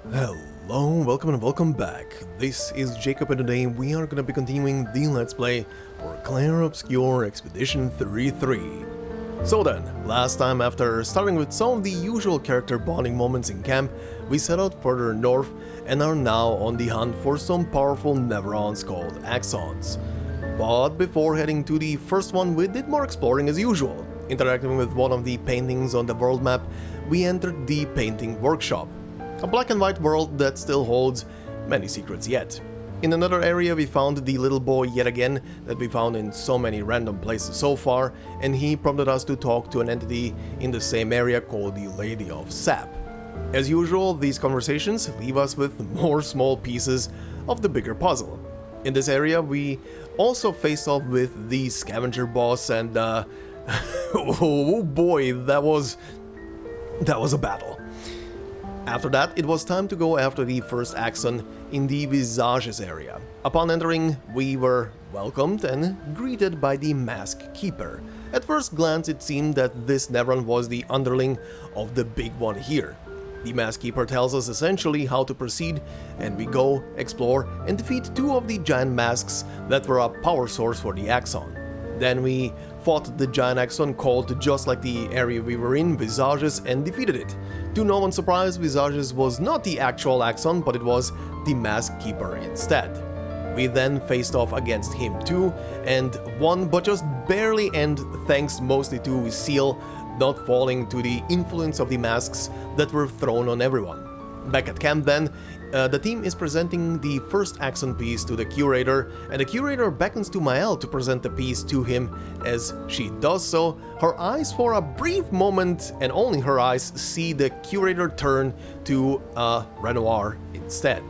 Hello, welcome and welcome back. This is Jacob and today we are gonna be continuing the Let's Play for Clair Obscur Expedition 33. So then, last time after starting with some of the usual character bonding moments in camp, we set out further north and are now on the hunt for some powerful Neverons called Axons. But before heading to the first one, we did more exploring as usual. Interacting with one of the paintings on the world map, we entered the painting workshop. A black and white world that still holds many secrets yet. In another area we found the little boy yet again that we found in so many random places so far, and he prompted us to talk to an entity in the same area called the Lady of Sap. As usual, these conversations leave us with more small pieces of the bigger puzzle. In this area we also faced off with the scavenger boss and oh boy, that was a battle. After that, it was time to go after the first Axon in the Visages area. Upon entering, we were welcomed and greeted by the Mask Keeper. At first glance, it seemed that this Neveron was the underling of the big one here. The Mask Keeper tells us essentially how to proceed, and we go, explore, and defeat two of the giant masks that were a power source for the Axon. Then we fought the giant Axon called just like the area we were in, Visages, and defeated it. To no one's surprise, Visages was not the actual Axon, but it was the Mask Keeper instead. We then faced off against him too, and won, but just barely, and thanks mostly to Seal not falling to the influence of the masks that were thrown on everyone. Back at camp then, the team is presenting the first Axon piece to the Curator, and the Curator beckons to Mael to present the piece to him. As she does so, her eyes for a brief moment, and only her eyes, see the Curator turn to Renoir instead.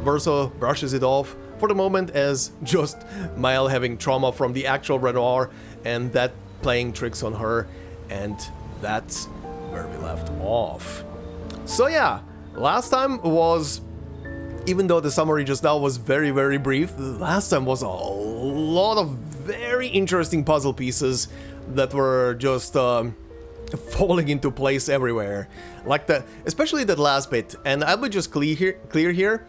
Verso brushes it off for the moment as just Mael having trauma from the actual Renoir and that playing tricks on her, and that's where we left off. So yeah, last time was, even though the summary just now was very brief, last time was a lot of very interesting puzzle pieces that were just falling into place everywhere. Like especially that last bit, and I'll be just clear here.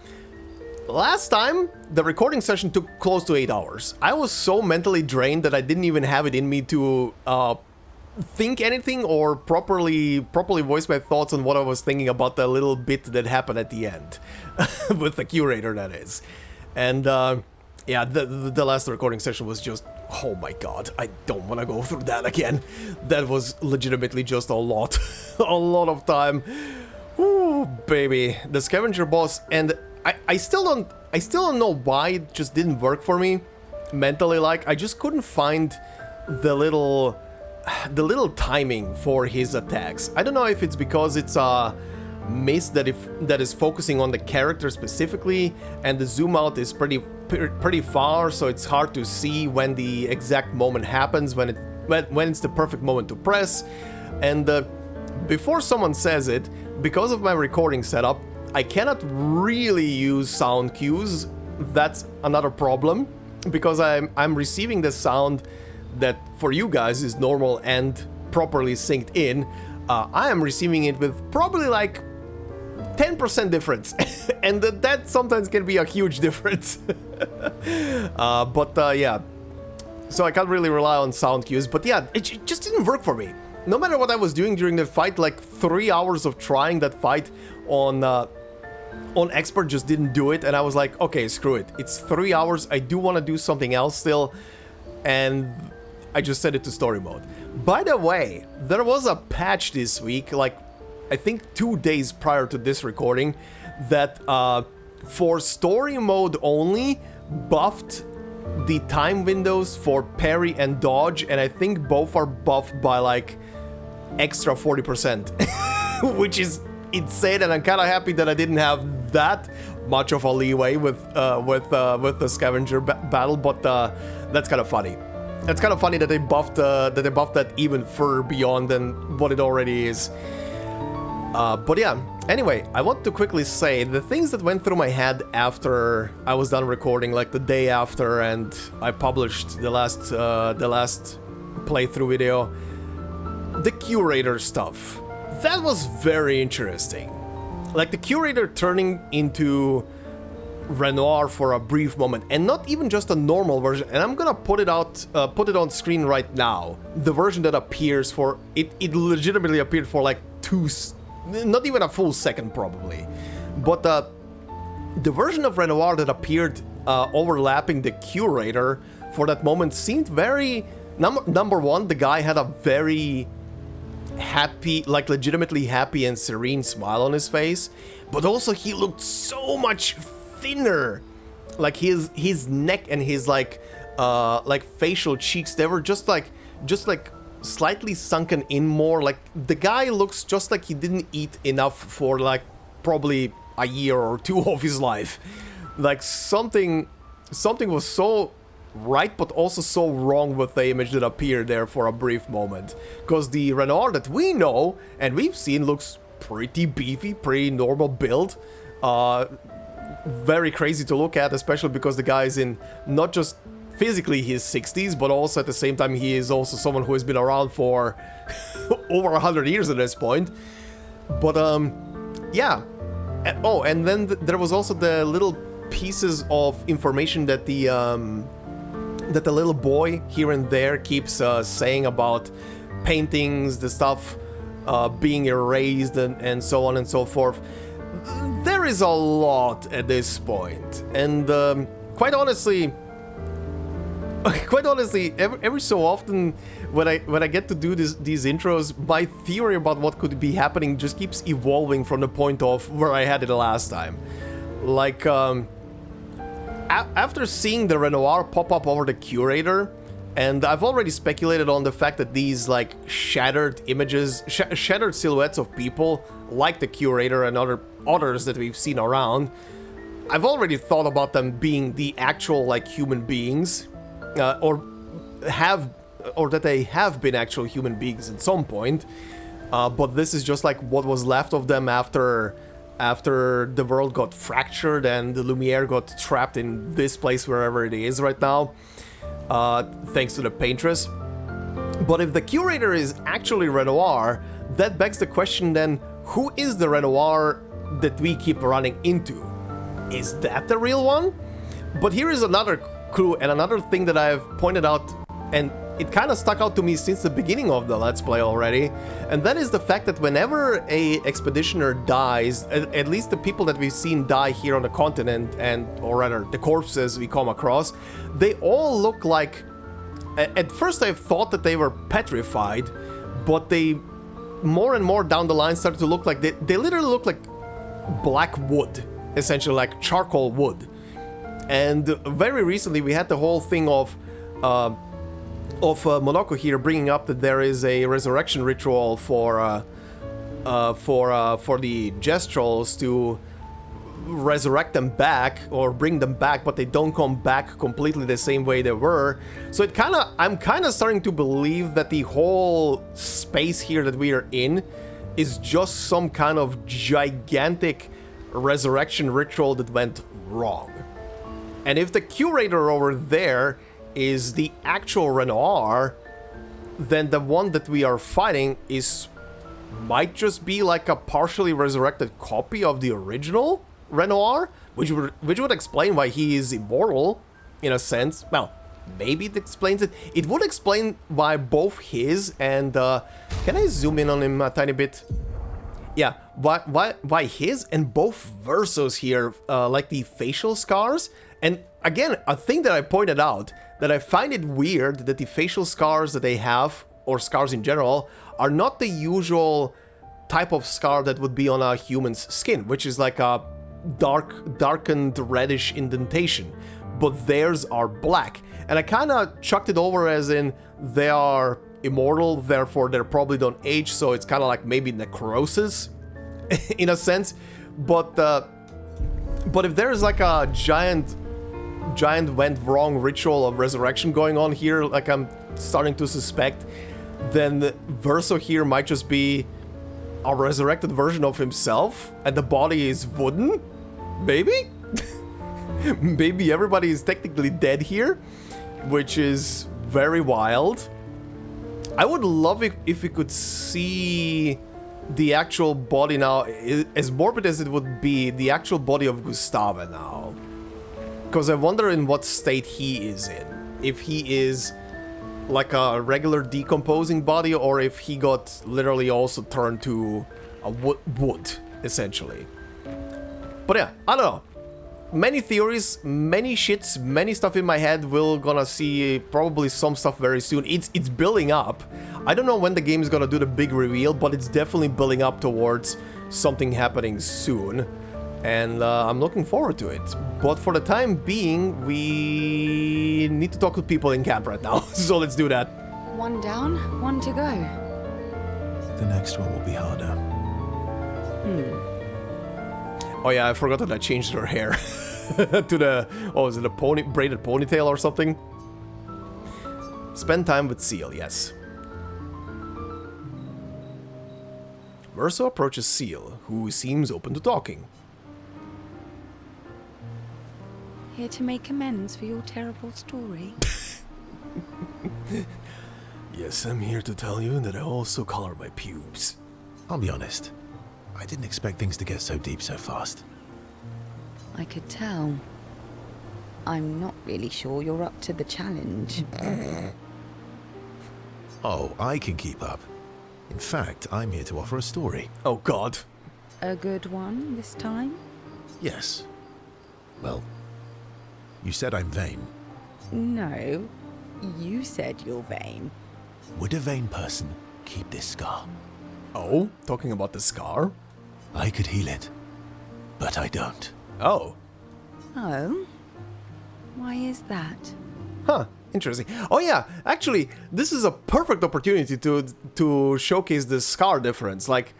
Last time, the recording session took close to 8 hours. I was so mentally drained that I didn't even have it in me to think anything or properly voice my thoughts on what I was thinking about the little bit that happened at the end with the Curator, that is. And yeah, the last recording session was just, oh my god, I don't want to go through that again. That was legitimately just a lot a lot of time. Ooh, baby, the scavenger boss, and I still don't know why it just didn't work for me mentally. Like, I just couldn't find the little timing for his attacks. I don't know if it's because it's a mist that is focusing on the character specifically, and the zoom out is pretty far, so it's hard to see when the exact moment happens, when it's the perfect moment to press. And before someone says it, because of my recording setup, I cannot really use sound cues. That's another problem, because I'm receiving the sound that for you guys is normal and properly synced in. I am receiving it with probably like 10% difference, and that sometimes can be a huge difference. But yeah, so I can't really rely on sound cues, but yeah, it just didn't work for me. No matter what I was doing during the fight, like 3 hours of trying that fight on Expert just didn't do it, and I was like, okay, screw it. It's 3 hours, I do want to do something else still, and I just set it to story mode. By the way, there was a patch this week, like I think 2 days prior to this recording, that for story mode only buffed the time windows for parry and dodge, and I think both are buffed by like extra 40%, which is insane, and I'm kind of happy that I didn't have that much of a leeway with the scavenger battle, but that's kind of funny. It's kind of funny that they buffed that even further beyond than what it already is. But yeah, anyway, I want to quickly say the things that went through my head after I was done recording, like the day after, and I published the last playthrough video. The Curator stuff. That was very interesting. like the curator turning into Renoir for a brief moment, and not even just a normal version. And I'm gonna put it on screen right now. The version that appears for it legitimately appeared for like not even a full second probably. But the version of Renoir that appeared overlapping the curator for that moment seemed very number one. The guy had a very happy, like legitimately happy and serene smile on his face, but also he looked so much thinner. Like his neck and his like facial cheeks, they were just like slightly sunken in more. Like the guy looks just like he didn't eat enough for like probably a year or two of his life. Like something was so right, but also so wrong with the image that appeared there for a brief moment. Because the Renoir that we know and we've seen looks pretty beefy, pretty normal build. Very crazy to look at, especially because the guy is in not just physically his 60s, but also at the same time he is also someone who has been around for over 100 years at this point. But yeah. Oh, and then there was also the little pieces of information that the little boy here and there keeps saying about paintings, the stuff being erased and so on and so forth. There is a lot at this point, and quite honestly, every so often when I get to do these intros, my theory about what could be happening just keeps evolving from the point of where I had it last time. Like after seeing the Renoir pop up over the curator, and I've already speculated on the fact that these like shattered images, shattered silhouettes of people like the curator and others that we've seen around, I've already thought about them being the actual like human beings, or that they have been actual human beings at some point. But this is just like what was left of them after the world got fractured and the Lumière got trapped in this place wherever it is right now, thanks to the Paintress. But if the curator is actually Renoir, that begs the question then, who is the Renoir that we keep running into? Is that the real one? But here is another clue and another thing that I've pointed out, and it kind of stuck out to me since the beginning of the Let's Play already, and that is the fact that whenever a expeditioner dies, at least the people that we've seen die here on the continent, or rather the corpses we come across, they all look like, at first I thought that they were petrified, but they more and more down the line started to look like, they literally look like black wood, essentially like charcoal wood. And very recently we had the whole thing of Monaco here bringing up that there is a resurrection ritual for the Gestrals to resurrect them back or bring them back, but they don't come back completely the same way they were. So I'm kind of starting to believe that the whole space here that we are in is just some kind of gigantic resurrection ritual that went wrong. And if the curator over there is the actual Renoir, then the one that we are fighting might just be like a partially resurrected copy of the original Renoir, which would explain why he is immortal, in a sense. Well, maybe it explains it. It would explain why both his and can I zoom in on him a tiny bit? Yeah, why his and both Versos here, like the facial scars. And again, a thing that I pointed out, that I find it weird that the facial scars that they have, or scars in general, are not the usual type of scar that would be on a human's skin, which is like a darkened reddish indentation, but theirs are black. And I kind of chucked it over as in they are immortal, therefore they probably don't age, so it's kind of like maybe necrosis in a sense. But if there's like a giant went wrong ritual of resurrection going on here, like I'm starting to suspect, then Verso here might just be a resurrected version of himself, and the body is wooden? Maybe? Maybe everybody is technically dead here, which is very wild. I would love it if we could see the actual body now, as morbid as it would be, the actual body of Gustave now. Because I wonder in what state he is in. If he is like a regular decomposing body, or if he got literally also turned to a wood, essentially. But yeah, I don't know. Many theories, many shits, many stuff in my head. We're gonna see probably some stuff very soon. It's building up. I don't know when the game is gonna do the big reveal, but it's definitely building up towards something happening soon. And I'm looking forward to it. But for the time being, we need to talk to people in camp right now. So let's do that. One down, one to go. The next one will be harder. Oh yeah, I forgot that I changed her hair to the, oh, is it a braided ponytail or something? Spend time with Seal, yes. Verso approaches Seal, who seems open to talking. Here to make amends for your terrible story. Yes, I'm here to tell you that I also color my pubes. I'll be honest. I didn't expect things to get so deep so fast. I could tell. I'm not really sure you're up to the challenge. Oh, I can keep up. In fact, I'm here to offer a story. Oh god. A good one this time? Yes. Well, you said I'm vain. No, you said you're vain. Would a vain person keep this scar? Oh, talking about the scar? I could heal it, but I don't. Oh. Oh? Why is that? Huh, interesting. Oh yeah, actually, this is a perfect opportunity to showcase the scar difference. Like,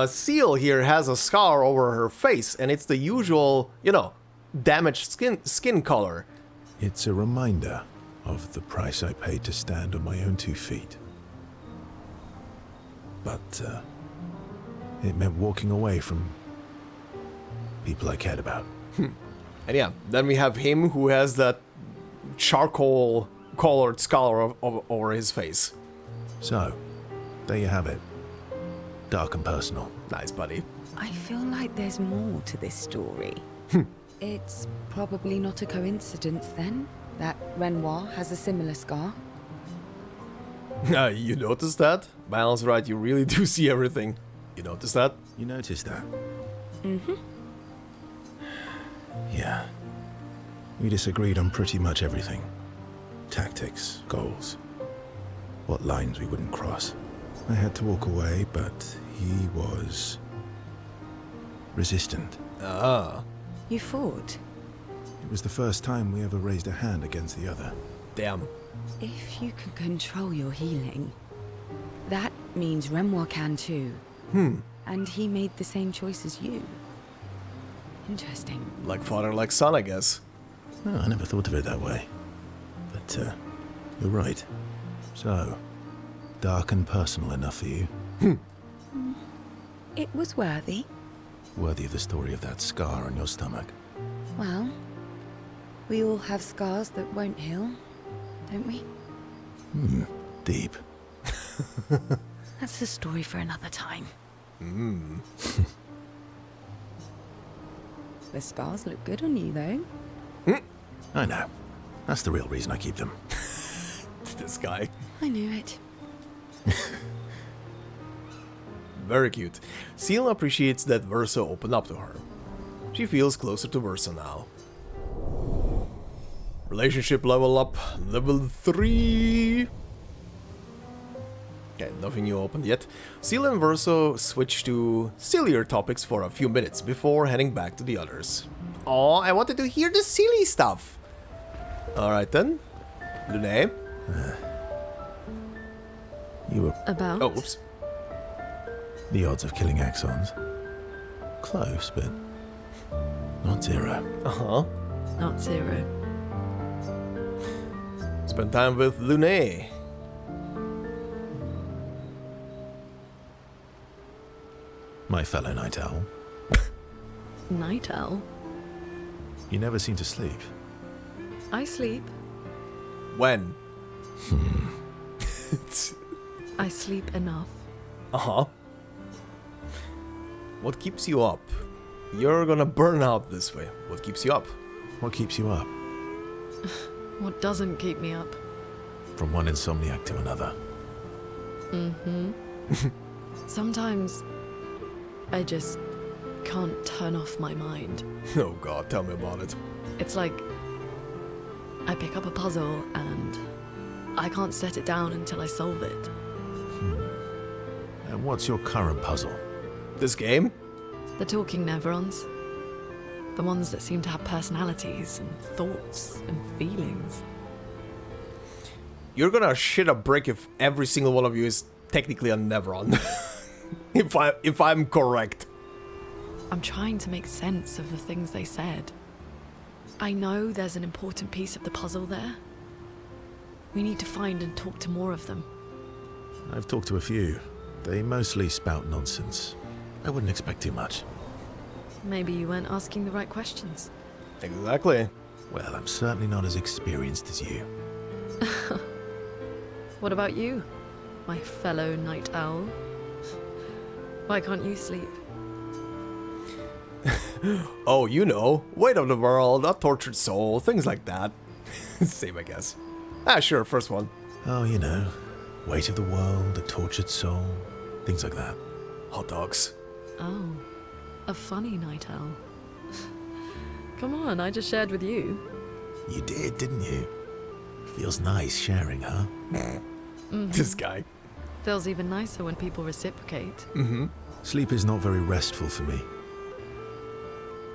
Seal here has a scar over her face, and it's the usual, you know, damaged skin color. It's a reminder of the price I paid to stand on my own 2 feet. But, it meant walking away from people I cared about. And yeah, then we have him who has that charcoal colored scar over his face. So, there you have it. Dark and personal. Nice, buddy. I feel like there's more to this story. It's probably not a coincidence then, that Renoir has a similar scar. You noticed that? Miles, right, you really do see everything. You noticed that? You noticed that? Mm-hmm. Yeah. We disagreed on pretty much everything. Tactics, goals, what lines we wouldn't cross. I had to walk away, but he was resistant. Ah. You fought? It was the first time we ever raised a hand against the other. Damn. If you can control your healing, that means Renoir can too. And he made the same choice as you. Interesting. Like father, like son, I guess. Oh, I never thought of it that way. But, you're right. So, dark and personal enough for you? It was worthy. Worthy of the story of that scar on your stomach. Well, we all have scars that won't heal, don't we? Deep. That's a story for another time. The scars look good on you, though. I know. That's the real reason I keep them. This guy. I knew it. Very cute. Seal appreciates that Verso opened up to her. She feels closer to Verso now. Relationship level up, level 3. Okay, nothing new opened yet. Seal and Verso switch to sillier topics for a few minutes before heading back to the others. Oh, I wanted to hear the silly stuff. Alright then. Lumière. You were About? Oh, oops. the odds of killing Axons. Close, but not zero. Uh-huh. Not zero. Spend time with Lumière. My fellow night owl. Night owl? You never seem to sleep. I sleep. When? I sleep enough. Uh-huh. What keeps you up? You're gonna burn out this way. What keeps you up? What keeps you up? What doesn't keep me up? From one insomniac to another. Sometimes I just can't turn off my mind. Oh god, tell me about it. It's like I pick up a puzzle and I can't set it down until I solve it. And what's your current puzzle? This game? The talking nevrons. The ones that seem to have personalities and thoughts and feelings. You're gonna shit a brick if every single one of you is technically a Nevron. if I'm correct. I'm trying to make sense of the things they said. I know there's an important piece of the puzzle there. We need to find and talk to more of them. I've talked to a few. They mostly spout nonsense. I wouldn't expect too much. Maybe you weren't asking the right questions. Exactly. Well, I'm certainly not as experienced as you. What about you, my fellow night owl? Why can't you sleep? Oh, you know, weight of the world, a tortured soul, things like that. Same, I guess. Ah, sure, first one. Oh, you know, weight of the world, a tortured soul, things like that. Hot dogs. Oh, a funny night owl. Come on, I just shared with you. You did, didn't you? Feels nice sharing, huh? This guy. Feels even nicer when people reciprocate. Sleep is not very restful for me.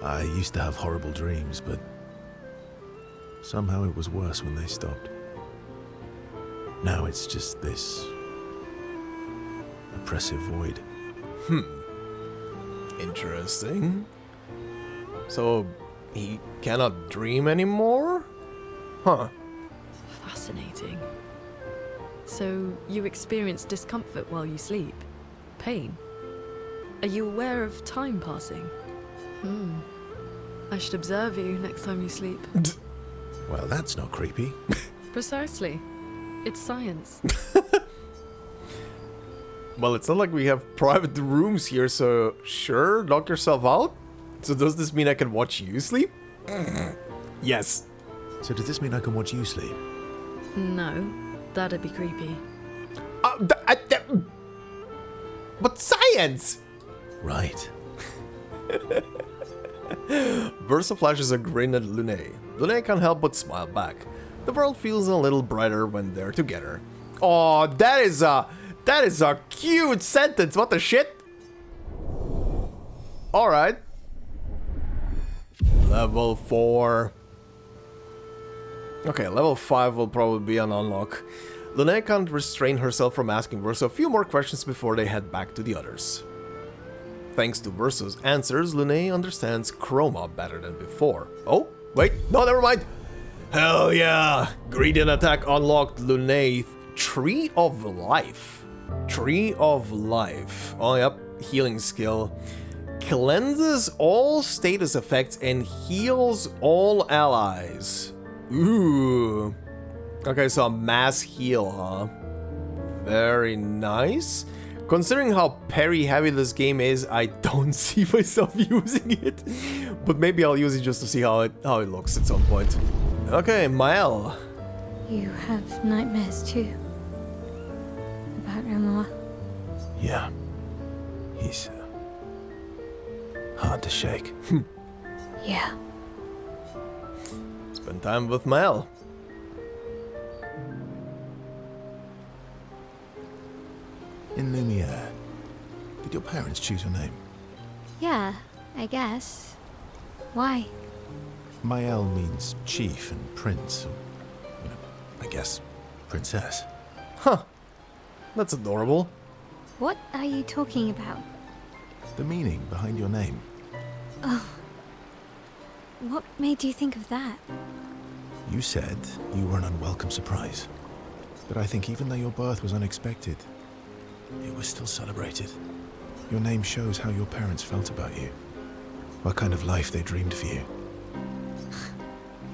I used to have horrible dreams, but somehow it was worse when they stopped. Now it's just this oppressive void. Interesting. So, he cannot dream anymore? Huh. Fascinating. So, you experience discomfort while you sleep? Pain? Are you aware of time passing? I should observe you next time you sleep. Well, that's not creepy. Precisely. It's science. Well, it's not like we have private rooms here, so sure, lock yourself out? So does this mean I can watch you sleep? Yes. So does this mean I can watch you sleep? No, that'd be creepy. But science! Right. Versa flashes a grin at Lunae. Lunae can't help but smile back. The world feels a little brighter when they're together. Oh, that is a cute sentence. What the shit? Alright. Level 4. Okay, level 5 will probably be an unlock. Lunae can't restrain herself from asking Versa a few more questions before they head back to the others. Thanks to Versa's answers, Lunae understands Chroma better than before. Oh, wait, no, never mind. Hell yeah! Gradient attack unlocked Lunae. Tree of Life. Tree of Life. Oh, yep, healing skill. Cleanses all status effects and heals all allies. Ooh. Okay, so a mass heal, huh? Very nice. Considering how parry heavy this game is, I don't see myself using it. But maybe I'll use it just to see how it looks at some point. Okay, Mael. You have nightmares too? About Renoir? Yeah. He's hard to shake. Yeah. Spend time with Mael. In Lumière, did your parents choose your name? Yeah, I guess. Why? Mael means chief and prince, or, I guess, princess. Huh. That's adorable. What are you talking about? The meaning behind your name. Oh. What made you think of that? You said you were an unwelcome surprise. But I think even though your birth was unexpected, it was still celebrated. Your name shows how your parents felt about you. What kind of life they dreamed for you.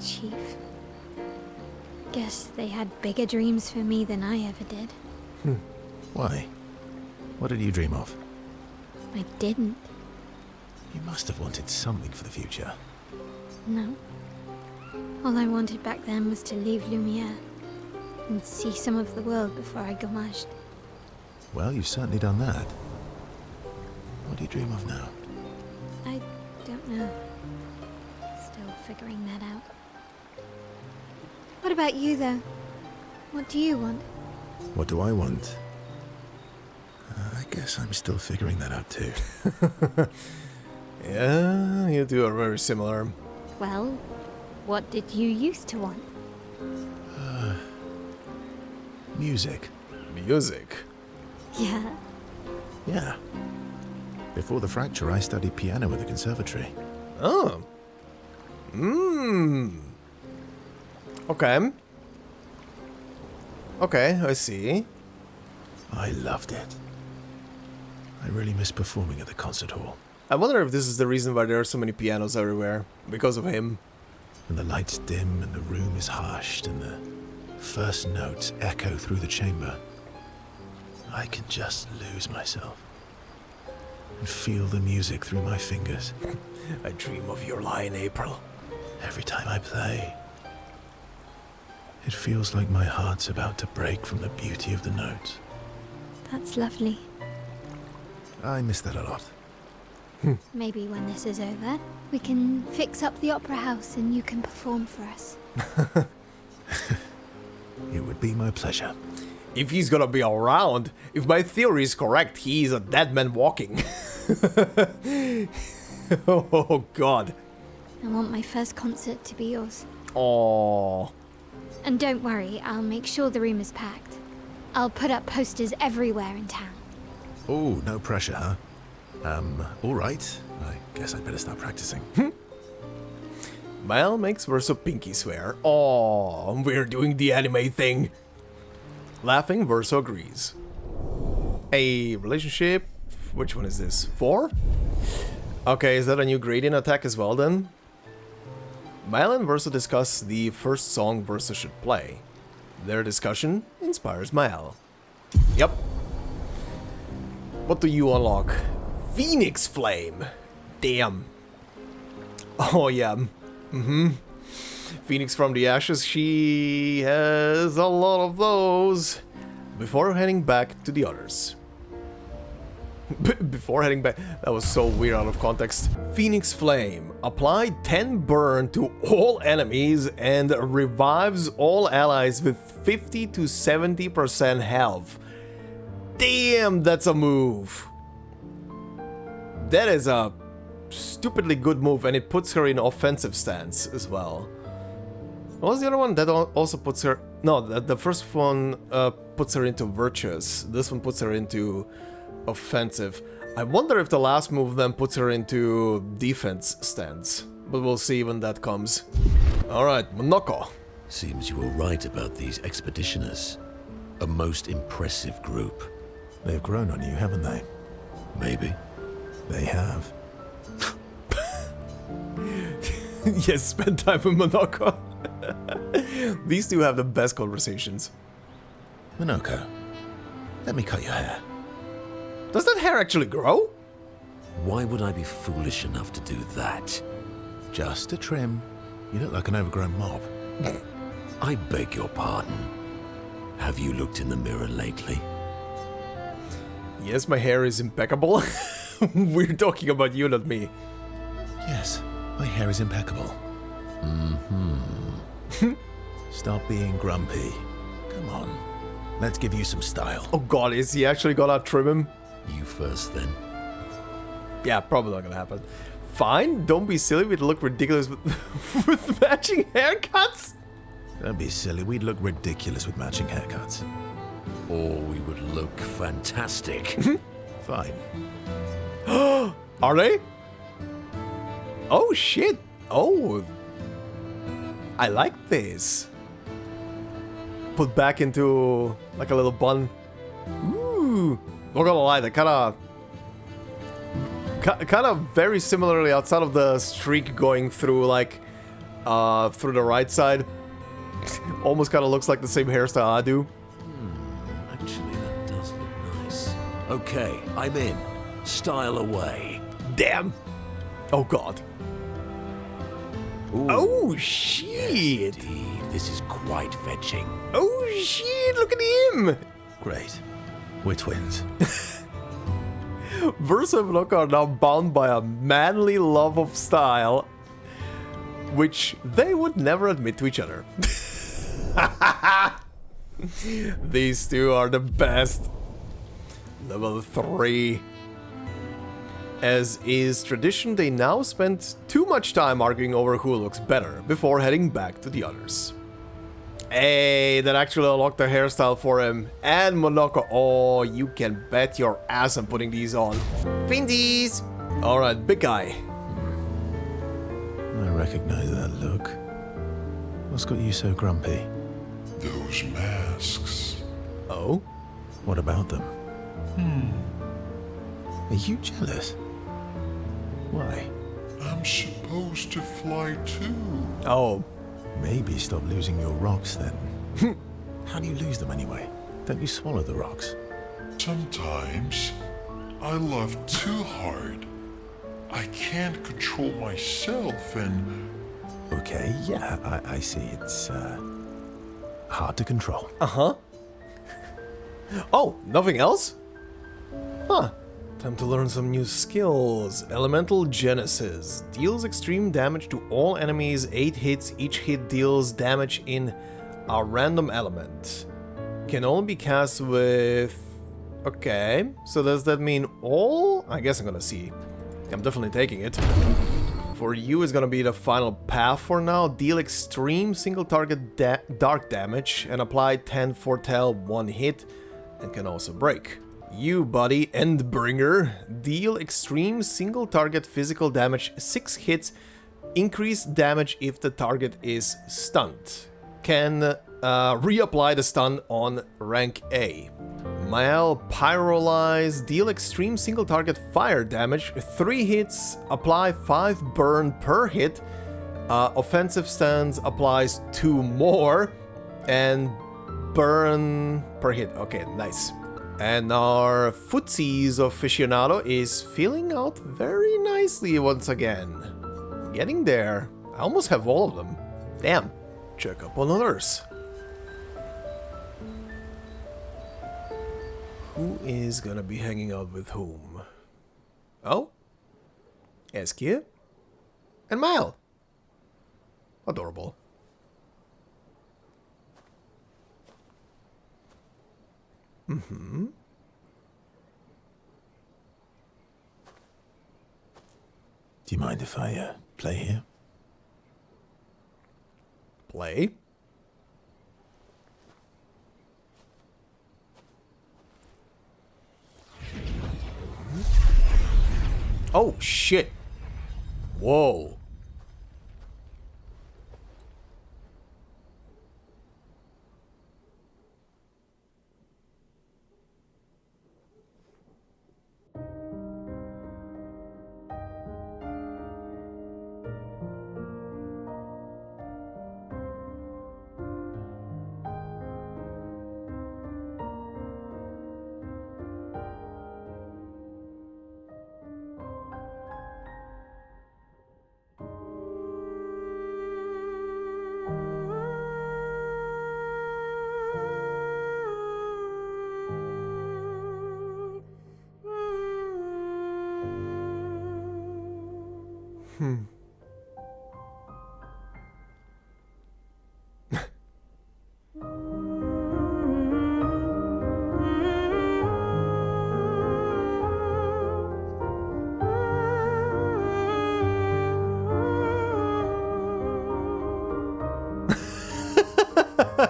Chief. Guess they had bigger dreams for me than I ever did. Why? What did you dream of? I didn't. You must have wanted something for the future. No. All I wanted back then was to leave Lumière and see some of the world before I gommaged. Well, you've certainly done that. What do you dream of now? I don't know. Still figuring that out. What about you, though? What do you want? What do I want? I guess I'm still figuring that out too. Yeah, you two are very similar. Well, what did you used to want? Music. Music. Yeah. Yeah. Before the fracture, I studied piano at the conservatory. Oh. Okay. Okay, I see. I loved it. I really miss performing at the concert hall. I wonder if this is the reason why there are so many pianos everywhere. Because of him. When the lights dim and the room is hushed and the first notes echo through the chamber, I can just lose myself and feel the music through my fingers. I dream of your lie in April. Every time I play, it feels like my heart's about to break from the beauty of the notes. That's lovely. I miss that a lot. Maybe when this is over, we can fix up the opera house and you can perform for us. It would be my pleasure. If he's gonna be around, if my theory is correct, he's a dead man walking. Oh god. I want my first concert to be yours. Oh. And don't worry, I'll make sure the room is packed. I'll put up posters everywhere in town. Oh, no pressure, huh? All right. I guess I'd better start practicing. Mal makes Verso pinky swear. Oh, we're doing the anime thing. Laughing, Verso agrees. A relationship. Which one is this? 4? Okay, is that a new gradient attack as well then? Mal and Verso discuss the first song Verso should play. Their discussion inspires Mal. Yep. What do you unlock? Phoenix Flame. Damn. Oh yeah. Phoenix from the ashes, she has a lot of those. Before heading back to the others. Before heading back, that was so weird out of context. Phoenix Flame. Apply 10 burn to all enemies and revives all allies with 50 to 70% health. Damn, that's a move. That is a stupidly good move, and it puts her in offensive stance as well. What was the other one? That also puts her... No, the first one puts her into virtuous. This one puts her into offensive. I wonder if the last move then puts her into defense stance. But we'll see when that comes. Alright, Monoko. Seems you were right about these expeditioners. A most impressive group. They've grown on you, haven't they? Maybe. They have. Yes, spend time with Monoko. These two have the best conversations. Monoko, let me cut your hair. Does that hair actually grow? Why would I be foolish enough to do that? Just a trim. You look like an overgrown mob. I beg your pardon. Have you looked in the mirror lately? Yes, my hair is impeccable. We're talking about you, not me. Yes, my hair is impeccable. Stop being grumpy. Come on, let's give you some style. Oh god, is he actually gonna trim him? You first, then. Yeah, probably not gonna happen. Fine, don't be silly, we'd look ridiculous with, with matching haircuts. Don't be silly, we'd look ridiculous with matching haircuts. Or we would look fantastic. Fine. Are they? Oh shit. Oh. I like this. Put back into like a little bun. Ooh. Not gonna lie, they kind of very similarly outside of the streak going through like through the right side. Almost kind of looks like the same hairstyle I do. Actually, that does look nice. Okay, I'm in. Style away. Damn. Oh god. Ooh, Oh yes, shit! indeed. This is quite fetching. Oh shit, look at him! Great. We're twins. Versa and Block are now bound by a manly love of style, which they would never admit to each other. These two are the best. Level 3. As is tradition, they now spend too much time arguing over who looks better before heading back to the others. Hey, that actually unlocked the hairstyle for him. And Monoko. Oh, you can bet your ass I'm putting these on. Findies! Alright, big guy. I recognize that look. What's got you so grumpy? Those masks. Oh? What about them? Are you jealous? Why? I'm supposed to fly too. Oh. Maybe stop losing your rocks then. How do you lose them anyway? Don't you swallow the rocks? Sometimes I love too hard. I can't control myself and... Okay, yeah, I see. It's hard to control. Uh-huh. Oh, nothing else? Huh. Time to learn some new skills. Elemental Genesis. Deals extreme damage to all enemies, 8 hits. Each hit deals damage in a random element. Can only be cast with... Okay, so does that mean all? I guess I'm gonna see. I'm definitely taking it. For you, it's gonna be the final path for now. Deal extreme single target dark damage and apply 10 foretell 1 hit, and can also break. You, buddy, Endbringer. Deal extreme single target physical damage 6 hits, increase damage if the target is stunned. Can reapply the stun on rank A. Mael Pyrolyze. Deal extreme single target fire damage 3 hits, apply 5 burn per hit. Offensive stance applies 2 more, and burn per hit. Okay, nice. And our Footsies aficionado is filling out very nicely once again. Getting there. I almost have all of them. Damn. Check up on others. Who is gonna be hanging out with whom? Oh? Eskia? And Mile. Adorable. Mm-hmm. Do you mind if I play here? Play? Oh, shit. Whoa.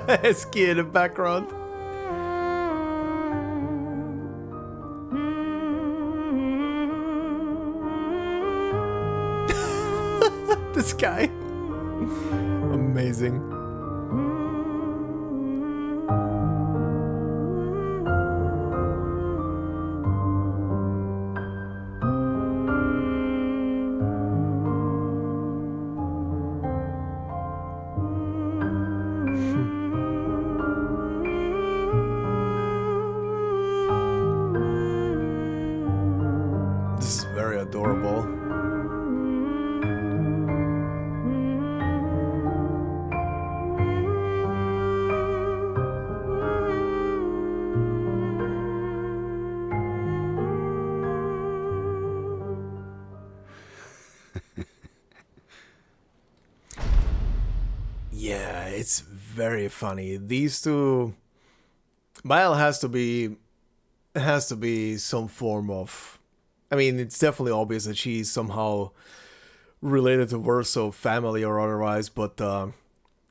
Eskia in the background. This guy. Amazing. This is very adorable. Yeah, it's very funny. These two... Belle has to be some form of... I mean, it's definitely obvious that she's somehow related to Verso family or otherwise, but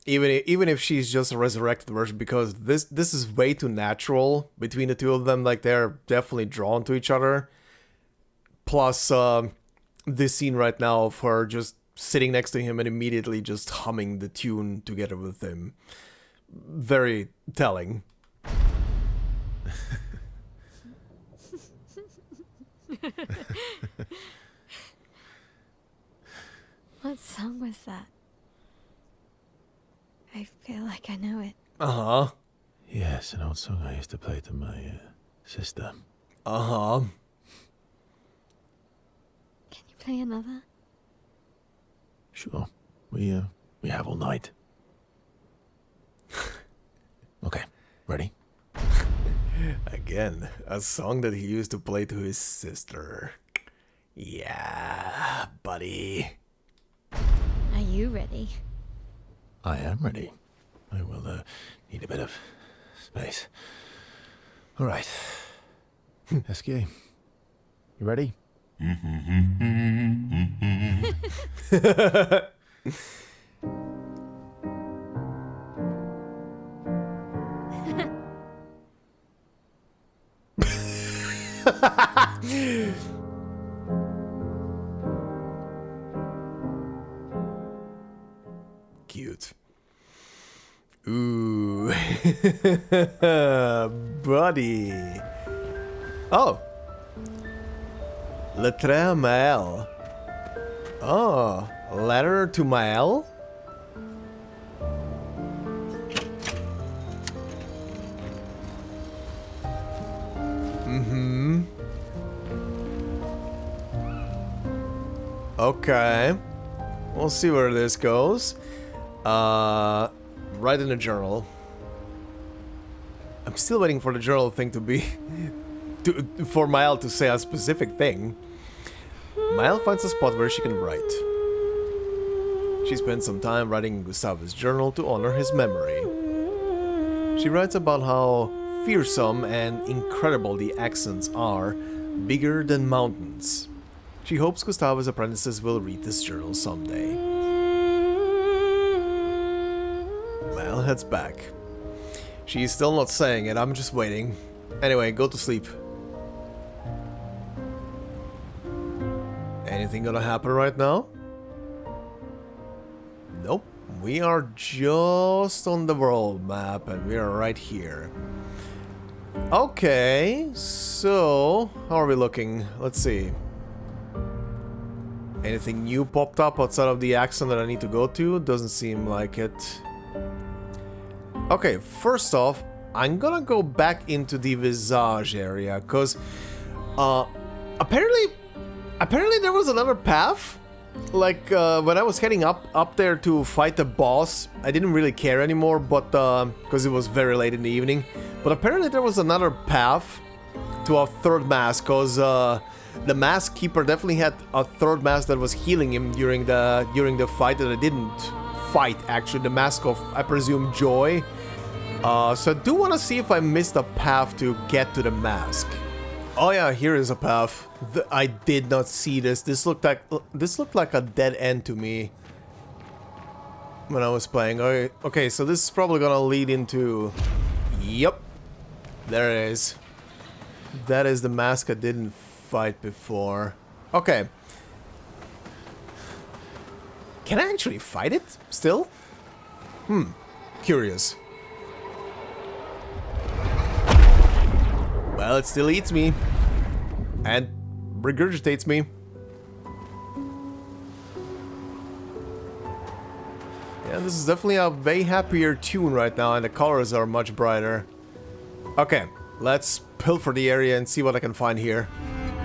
even if she's just a resurrected version, because this is way too natural between the two of them, like they're definitely drawn to each other. Plus, this scene right now of her just sitting next to him and immediately just humming the tune together with him. Very telling. What song was that? I feel like I know it. Uh-huh. Yes, an old song I used to play to my sister. Uh-huh. Can you play another? Sure. We have all night. Okay, ready? Again, a song that he used to play to his sister. Yeah, buddy. Are you ready? I am ready. I will need a bit of space. All right. SK, you ready? Cute. Ooh. Buddy. Oh. Lettre Mael. Oh. Letter to Mael? Mm-hmm. Okay. We'll see where this goes. Write in a journal. I'm still waiting for the journal thing to be... for Mael to say a specific thing. Mael finds a spot where she can write. She spends some time writing in Gustav's journal to honor his memory. She writes about how fearsome and incredible the accents are, bigger than mountains. She hopes Gustav's apprentices will read this journal someday. Mael heads back. She's still not saying it, I'm just waiting. Anyway, go to sleep. Anything gonna happen right now? Nope. We are just on the world map and we are right here. Okay, so how are we looking? Let's see. Anything new popped up outside of the accent that I need to go to? Doesn't seem like it. Okay, first off, I'm gonna go back into the Visage area, because apparently there was another path. Like, when I was heading up there to fight the boss, I didn't really care anymore, but because it was very late in the evening. But apparently there was another path to a third mask, because the mask keeper definitely had a third mask that was healing him during the fight that I didn't fight, actually. The mask of, I presume, Joy. So I do want to see if I missed a path to get to the mask. Oh yeah, here is a path. I did not see this. This looked like a dead end to me when I was playing. Okay, so this is probably gonna lead into... Yep. There it is. That is the mask I didn't fight before. Okay. Can I actually fight it still? Curious. Well, it still eats me. And regurgitates me. Yeah, this is definitely a way happier tune right now, and the colors are much brighter. Okay, let's pilfer the area and see what I can find here.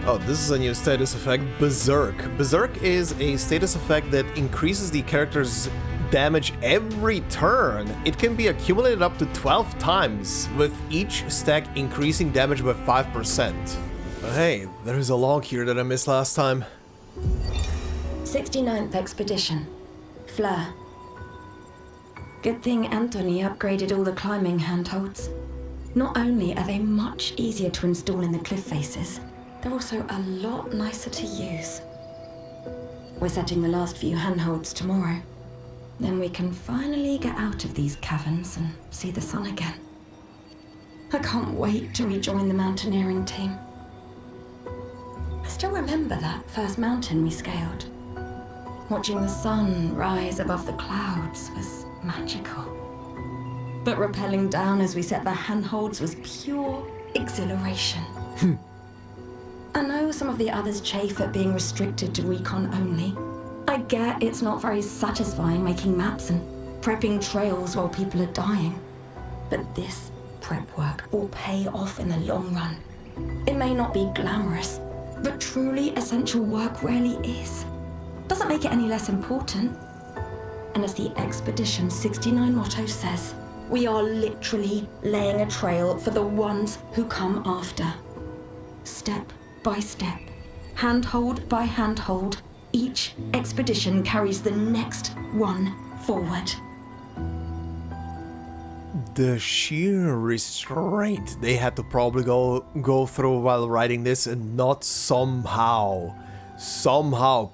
Oh, this is a new status effect, Berserk. Berserk is a status effect that increases the character's damage every turn. It can be accumulated up to 12 times, with each stack increasing damage by 5%. But hey, there is a log here that I missed last time. 69th Expedition. Fleur. Good thing Anthony upgraded all the climbing handholds. Not only are they much easier to install in the cliff faces, they're also a lot nicer to use. We're setting the last few handholds tomorrow. Then we can finally get out of these caverns and see the sun again. I can't wait to rejoin the mountaineering team. I still remember that first mountain we scaled. Watching the sun rise above the clouds was magical. But rappelling down as we set the handholds was pure exhilaration. I know some of the others chafe at being restricted to recon only. I get it's not very satisfying making maps and prepping trails while people are dying. But this prep work will pay off in the long run. It may not be glamorous, but truly essential work rarely is. Doesn't make it any less important. And as the Expedition 69 motto says, we are literally laying a trail for the ones who come after. Step by step, handhold by handhold, each expedition carries the next one forward. The sheer restraint they had to probably go through while writing this and not somehow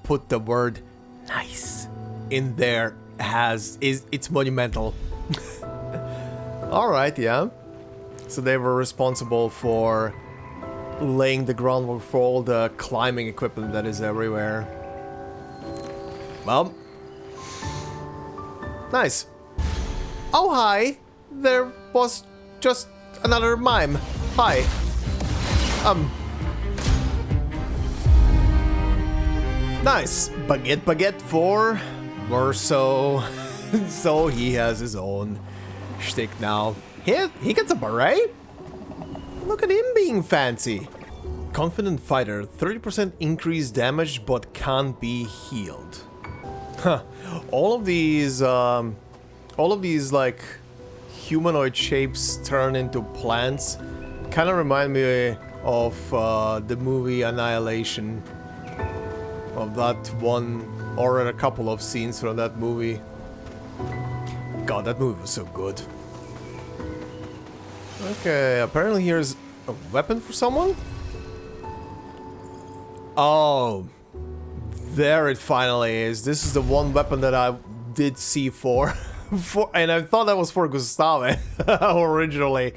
put the word nice in there it's monumental. Alright, yeah. So they were responsible for laying the groundwork for all the climbing equipment that is everywhere. Well, nice. Oh, hi. There was just another mime. Hi. Nice. Baguette for Verso. So he has his own shtick now. He gets a beret? Look at him being fancy. Confident fighter, 30% increased damage but can't be healed. Huh. All of these like humanoid shapes turn into plants kind of remind me of the movie Annihilation. Of that one or a couple of scenes from that movie. God, that movie was so good. Okay, apparently here's a weapon for someone? Oh, there it finally is. This is the one weapon that I did see for and I thought that was for Gustave originally.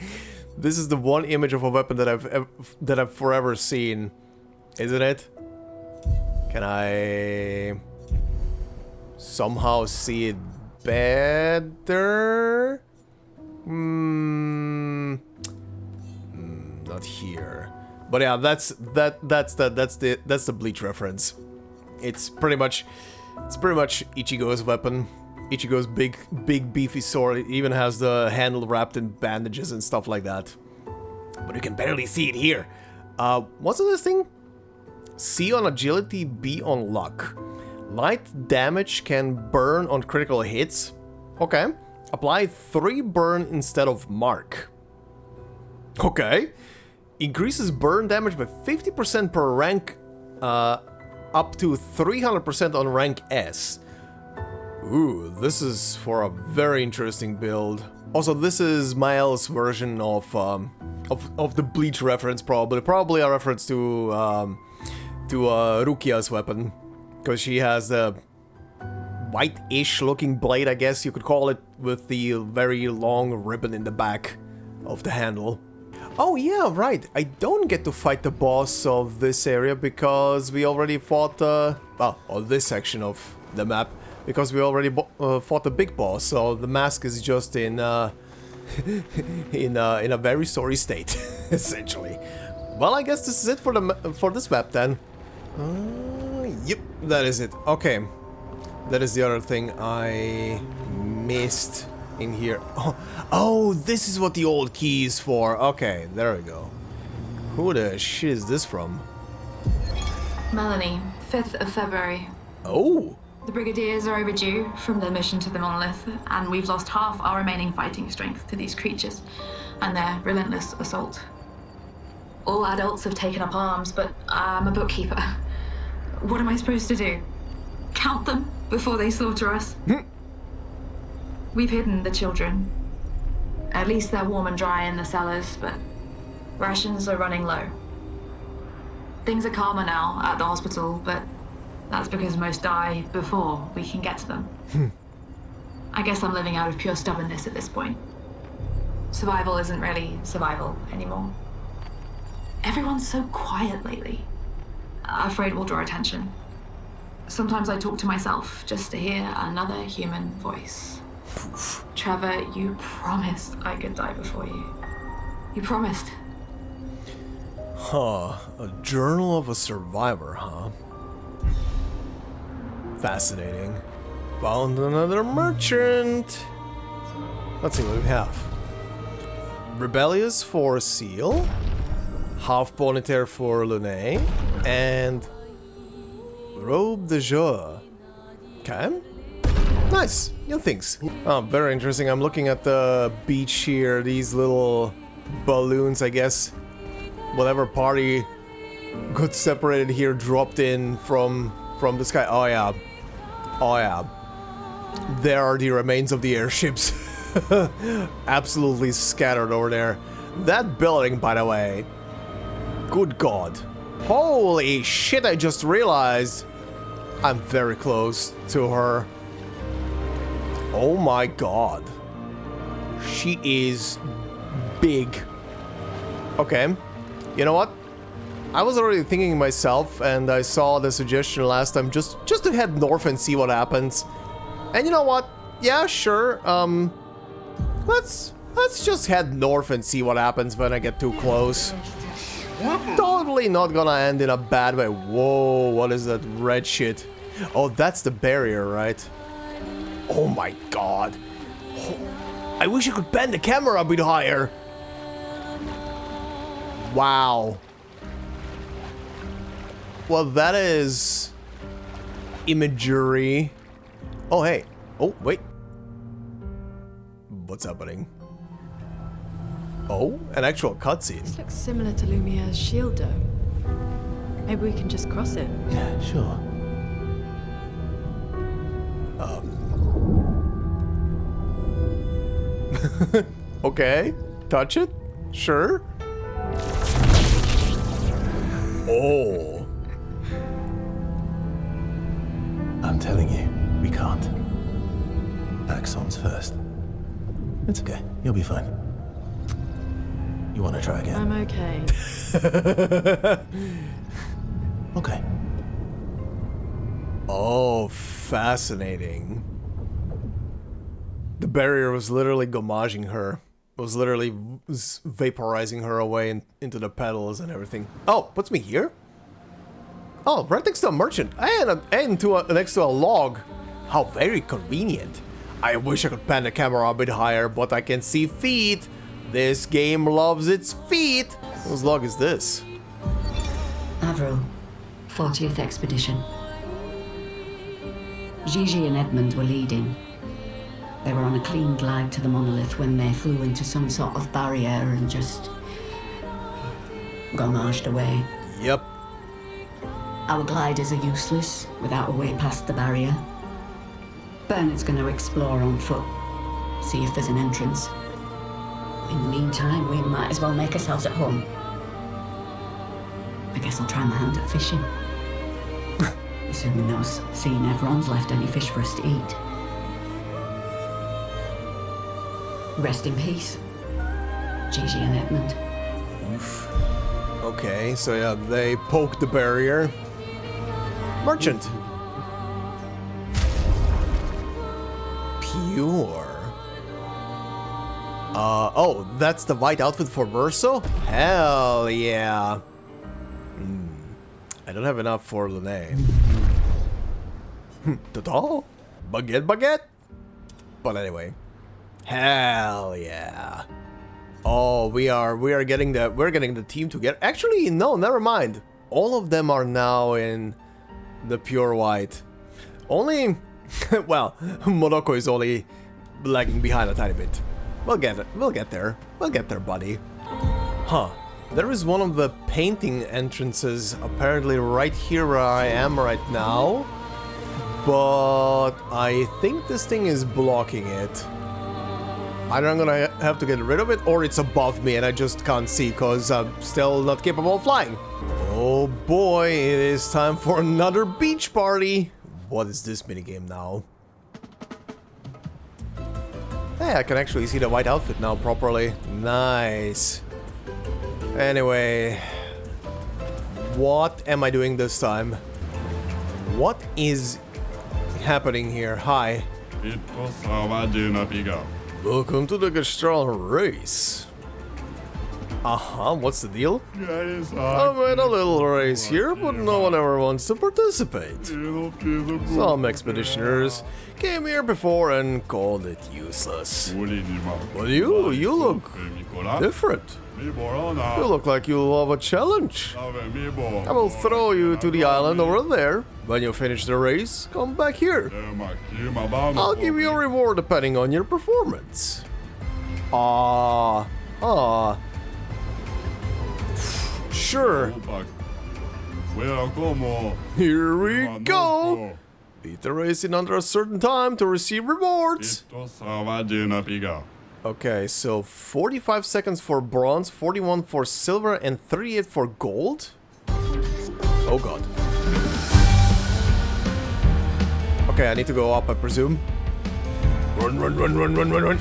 This is the one image of a weapon that I've forever seen, isn't it? Can I somehow see it better? Not here. But yeah, that's the Bleach reference. It's pretty much Ichigo's weapon. Ichigo's big beefy sword. It even has the handle wrapped in bandages and stuff like that. But you can barely see it here. What's this thing? C on agility, B on luck. Light damage can burn on critical hits. Okay. Apply 3 burn instead of mark. Okay. Increases burn damage by 50% per rank, up to 300% on rank S. Ooh, this is for a very interesting build. Also, this is Mael's version of the Bleach reference, probably a reference to Rukia's weapon, because she has the white-ish looking blade, I guess you could call it, with the very long ribbon in the back of the handle. Oh yeah, right, I don't get to fight the boss of this area because we already fought, on this section of the map, because we already fought the big boss, so the mask is just in a very sorry state, essentially. Well, I guess this is it for this map then. Yep, that is it. Okay, that is the other thing I missed in here. Oh, this is what the old key is for. Okay, there we go. Who the shit is this from? Melanie, 5th of February. Oh. The Brigadiers are overdue from their mission to the monolith, and we've lost half our remaining fighting strength to these creatures and their relentless assault. All adults have taken up arms, but I'm a bookkeeper. What am I supposed to do? Count them before they slaughter us? We've hidden the children. At least they're warm and dry in the cellars, but rations are running low. Things are calmer now at the hospital, but that's because most die before we can get to them. I guess I'm living out of pure stubbornness at this point. Survival isn't really survival anymore. Everyone's so quiet lately. Afraid we'll draw attention. Sometimes I talk to myself just to hear another human voice. Trevor, you promised I could die before you. You promised. Huh. A journal of a survivor, huh? Fascinating. Found another merchant. Let's see what we have. Rebellious for Seal. Half Ponytail for Lune. And Robe de Jour. Okay. Nice. New things. Oh, very interesting. I'm looking at the beach here. These little balloons, I guess. Whatever party got separated here dropped in from the sky. Oh yeah. Oh yeah. There are the remains of the airships. Absolutely scattered over there. That building, by the way. Good God. Holy shit, I just realized I'm very close to her. Oh my God. She is big. Okay. You know what? I was already thinking myself, and I saw the suggestion last time just to head north and see what happens. And you know what? Yeah, sure. Let's just head north and see what happens when I get too close. Totally not gonna end in a bad way. Whoa, what is that red shit? Oh, that's the barrier, right? Oh my God. Oh, I wish I could bend the camera a bit higher. Wow. Well, that is imagery. Oh, hey. Oh, wait. What's happening? Oh, an actual cutscene. This looks similar to Lumiere's shield dome. Maybe we can just cross it. Yeah, sure. Okay. Touch it? Sure. Oh. I'm telling you, we can't. Axons first. It's okay. You'll be fine. You want to try again? I'm okay. Okay. Oh, fascinating. The barrier was literally gommaging her. It was literally vaporizing her away into the pedals and everything. Oh, puts me here? Oh, right next to a merchant. And next to a log. How very convenient. I wish I could pan the camera a bit higher, but I can see feet. This game loves its feet. Whose log is this? Avril, 40th Expedition. Gigi and Edmund were leading. They were on a clean glide to the monolith when they flew into some sort of barrier and just gommaged away. Yep. Our gliders are useless without a way past the barrier. Bernard's going to explore on foot, see if there's an entrance. In the meantime, we might as well make ourselves at home. I guess I'll try my hand at fishing. Assuming those sea nevrons left any fish for us to eat. Rest in peace, Gigi and Edmund. Oof. Okay, so yeah, they poked the barrier. Merchant. Pure. Oh, that's the white outfit for Verso? Hell yeah. I don't have enough for Lune. Ta-ta! Baguette, baguette! But anyway. Hell yeah. Oh, we're getting the team together. Actually, no, never mind. All of them are now in the pure white. Only, well, Morocco is only lagging behind a tiny bit. We'll get it. We'll get there. We'll get there, buddy. Huh. There is one of the painting entrances apparently right here where I am right now. but I think this thing is blocking it. Either I'm gonna have to get rid of it, or it's above me and I just can't see because I'm still not capable of flying. Oh boy, it is time for another beach party. What is this minigame now? Hey, I can actually see the white outfit now properly. Nice. Anyway, what am I doing this time? What is happening here? Hi. Welcome to the Gestral race. What's the deal? I made a little race here, but no one ever wants to participate. Some expeditioners came here before and called it useless. But you look different. You look like you'll have a challenge. I will throw you to the island over there. When you finish the race, come back here. I'll give you a reward depending on your performance. Sure. Here we go. Beat the race in under a certain time to receive rewards. Okay, so 45 seconds for bronze, 41 for silver, and 38 for gold? Oh god. Okay, I need to go up, I presume. Run, run, run, run, run, run, run.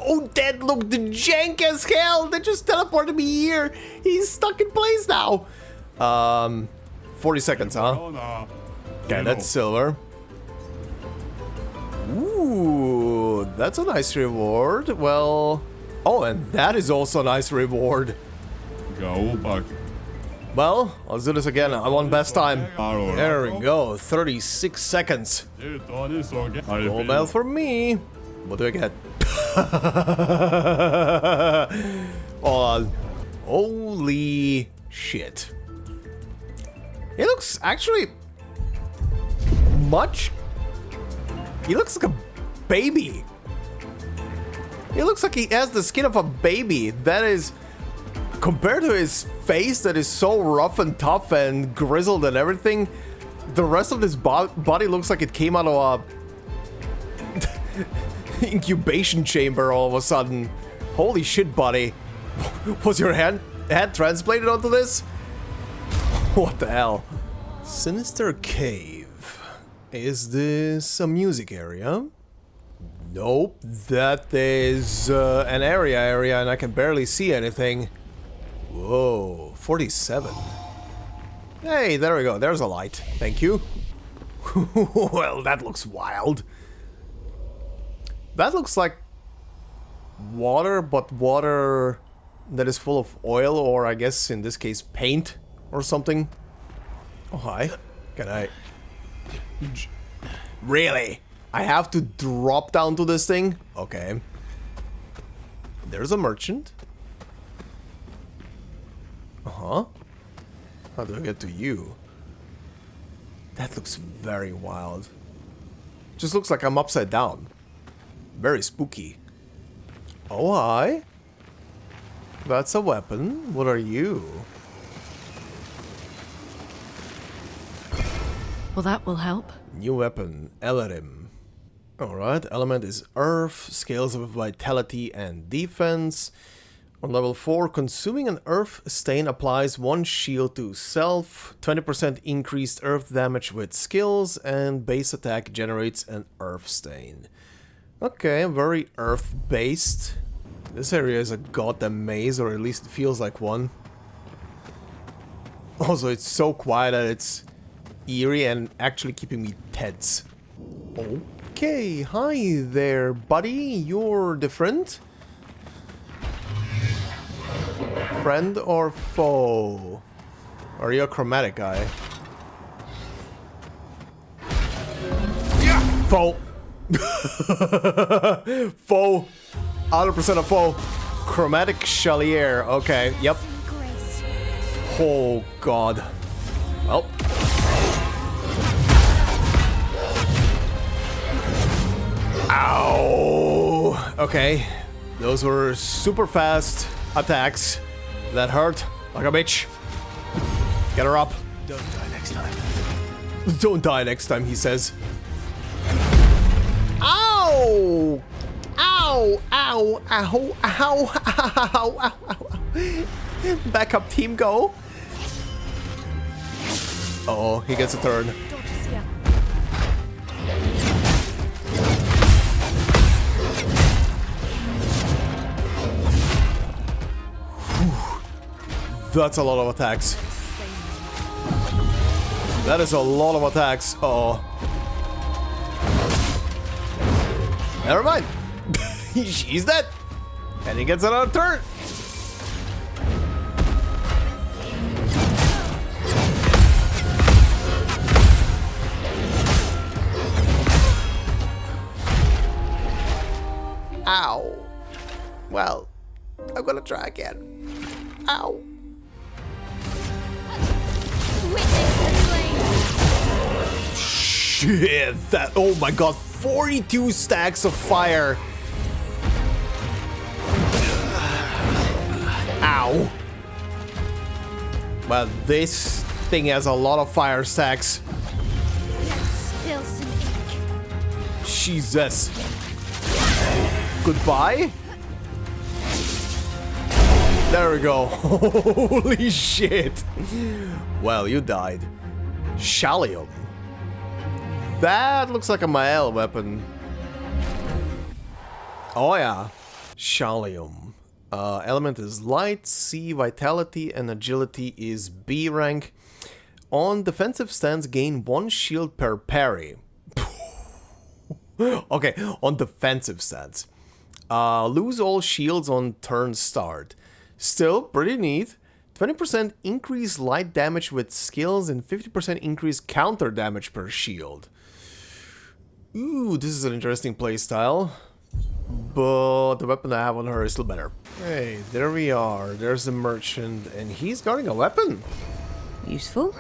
Oh, that looked jank as hell. They just teleported me here. He's stuck in place now. 40 seconds, huh? Okay, that's silver. Ooh, that's a nice reward. Well, oh, and that is also a nice reward. Well, let's do this again. I want best time. There we go. 36 seconds. Gold medal for me. What do I get? Holy shit. He looks actually much. He looks like a baby. He looks like he has the skin of a baby. That is, compared to his face that is so rough and tough and grizzled and everything, the rest of his body looks like it came out of a incubation chamber all of a sudden. Holy shit, buddy. Was your head transplanted onto this? What the hell? Sinister Cave. Is this a music area? Nope. That is an area and I can barely see anything. Whoa, 47. Hey, there we go. There's a light. Thank you. Well, that looks wild. That looks like water, but water that is full of oil, or I guess in this case paint or something. Oh, hi. Can I... Really? I have to drop down to this thing? Okay. There's a merchant. Uh-huh. How do I get to you? That looks very wild. Just looks like I'm upside down. Very spooky. Oh, hi. That's a weapon. What are you? Well, that will help. New weapon, Elarim. Alright, element is Earth, scales of vitality and defense. On level 4, consuming an Earth stain applies 1 shield to self, 20% increased Earth damage with skills, and base attack generates an Earth stain. Okay, very Earth-based. This area is a goddamn maze, or at least it feels like one. Also, it's so quiet that it's eerie and actually keeping me tense. Okay, hi there, buddy. You're different. friend or foe? Or are you a chromatic guy? Yeah! Foe! Foe! 100% a foe. Chromatic Chalier. Okay, yep. Oh god. Well. Ow! Okay. Those were super fast attacks that hurt like a bitch. Get her up. Don't die next time. Don't die next time, he says. Ow! Ow! Ow! Ow! Ow! Ow! Ow! Ow! Backup team, go! Uh-oh, he gets a turn. That's a lot of attacks. That is a lot of attacks. Uh-oh. Never mind. She's dead. And he gets another turn. Ow. Well, I'm gonna try again. Ow. Shit, that, oh my god, 42 stacks of fire. Ow. Well, this thing has a lot of fire stacks. Let's spill some ink. Jesus. Goodbye? There we go. Holy shit. Well, you died. Shallium. That looks like a Mael weapon. Oh yeah. Shallium. Element is light, C, vitality, and agility is B rank. On defensive stance, gain 1 shield per parry. Okay, on defensive stance. Lose all shields on turn start. Still pretty neat. 20% increase light damage with skills and 50% increase counter damage per shield. Ooh, this is an interesting playstyle. But the weapon I have on her is still better. Hey, there we are. There's the merchant, and he's guarding a weapon. Useful.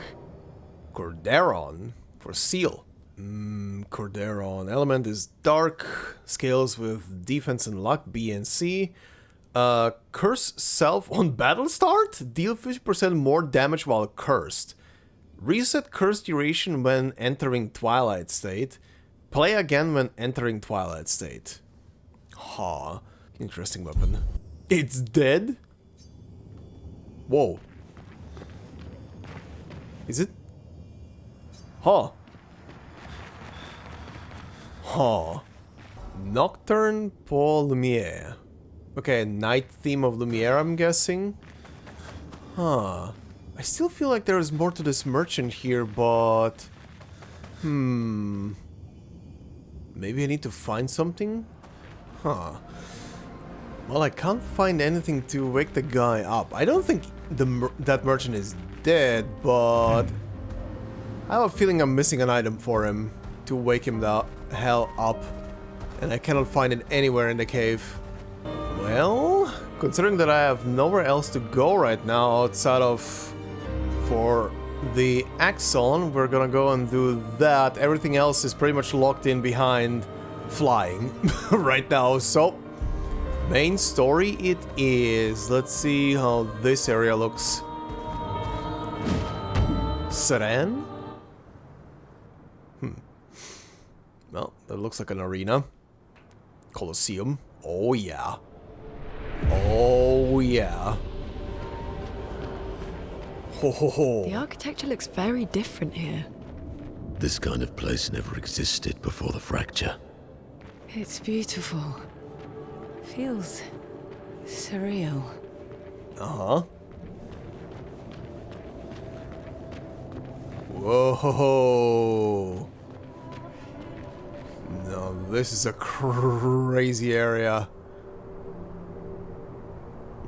Corderon for seal. Corderon. Element is dark. Scales with defense and luck, B and C. Curse self on battle start? Deal 50% more damage while cursed. Reset curse duration when entering Twilight State. Play again when entering Twilight State. Ha. Interesting weapon. It's dead? Whoa. Is it? Huh. Huh. Nocturne pour Lumière. Okay, night theme of Lumière, I'm guessing. Huh. I still feel like there is more to this merchant here, but... Maybe I need to find something? Huh. Well, I can't find anything to wake the guy up. I don't think that merchant is dead, but... I have a feeling I'm missing an item for him to wake him the hell up. And I cannot find it anywhere in the cave. Well, considering that I have nowhere else to go right now outside of for the Axon, we're gonna go and do that. Everything else is pretty much locked in behind flying right now, so main story it is. Let's see how this area looks. Saran? Well, that looks like an arena. Colosseum. Oh yeah. Oh yeah. Ho ho ho. The architecture looks very different here. This kind of place never existed before the fracture. It's beautiful. Feels surreal. Uh-huh. Whoa. No, this is a crazy area.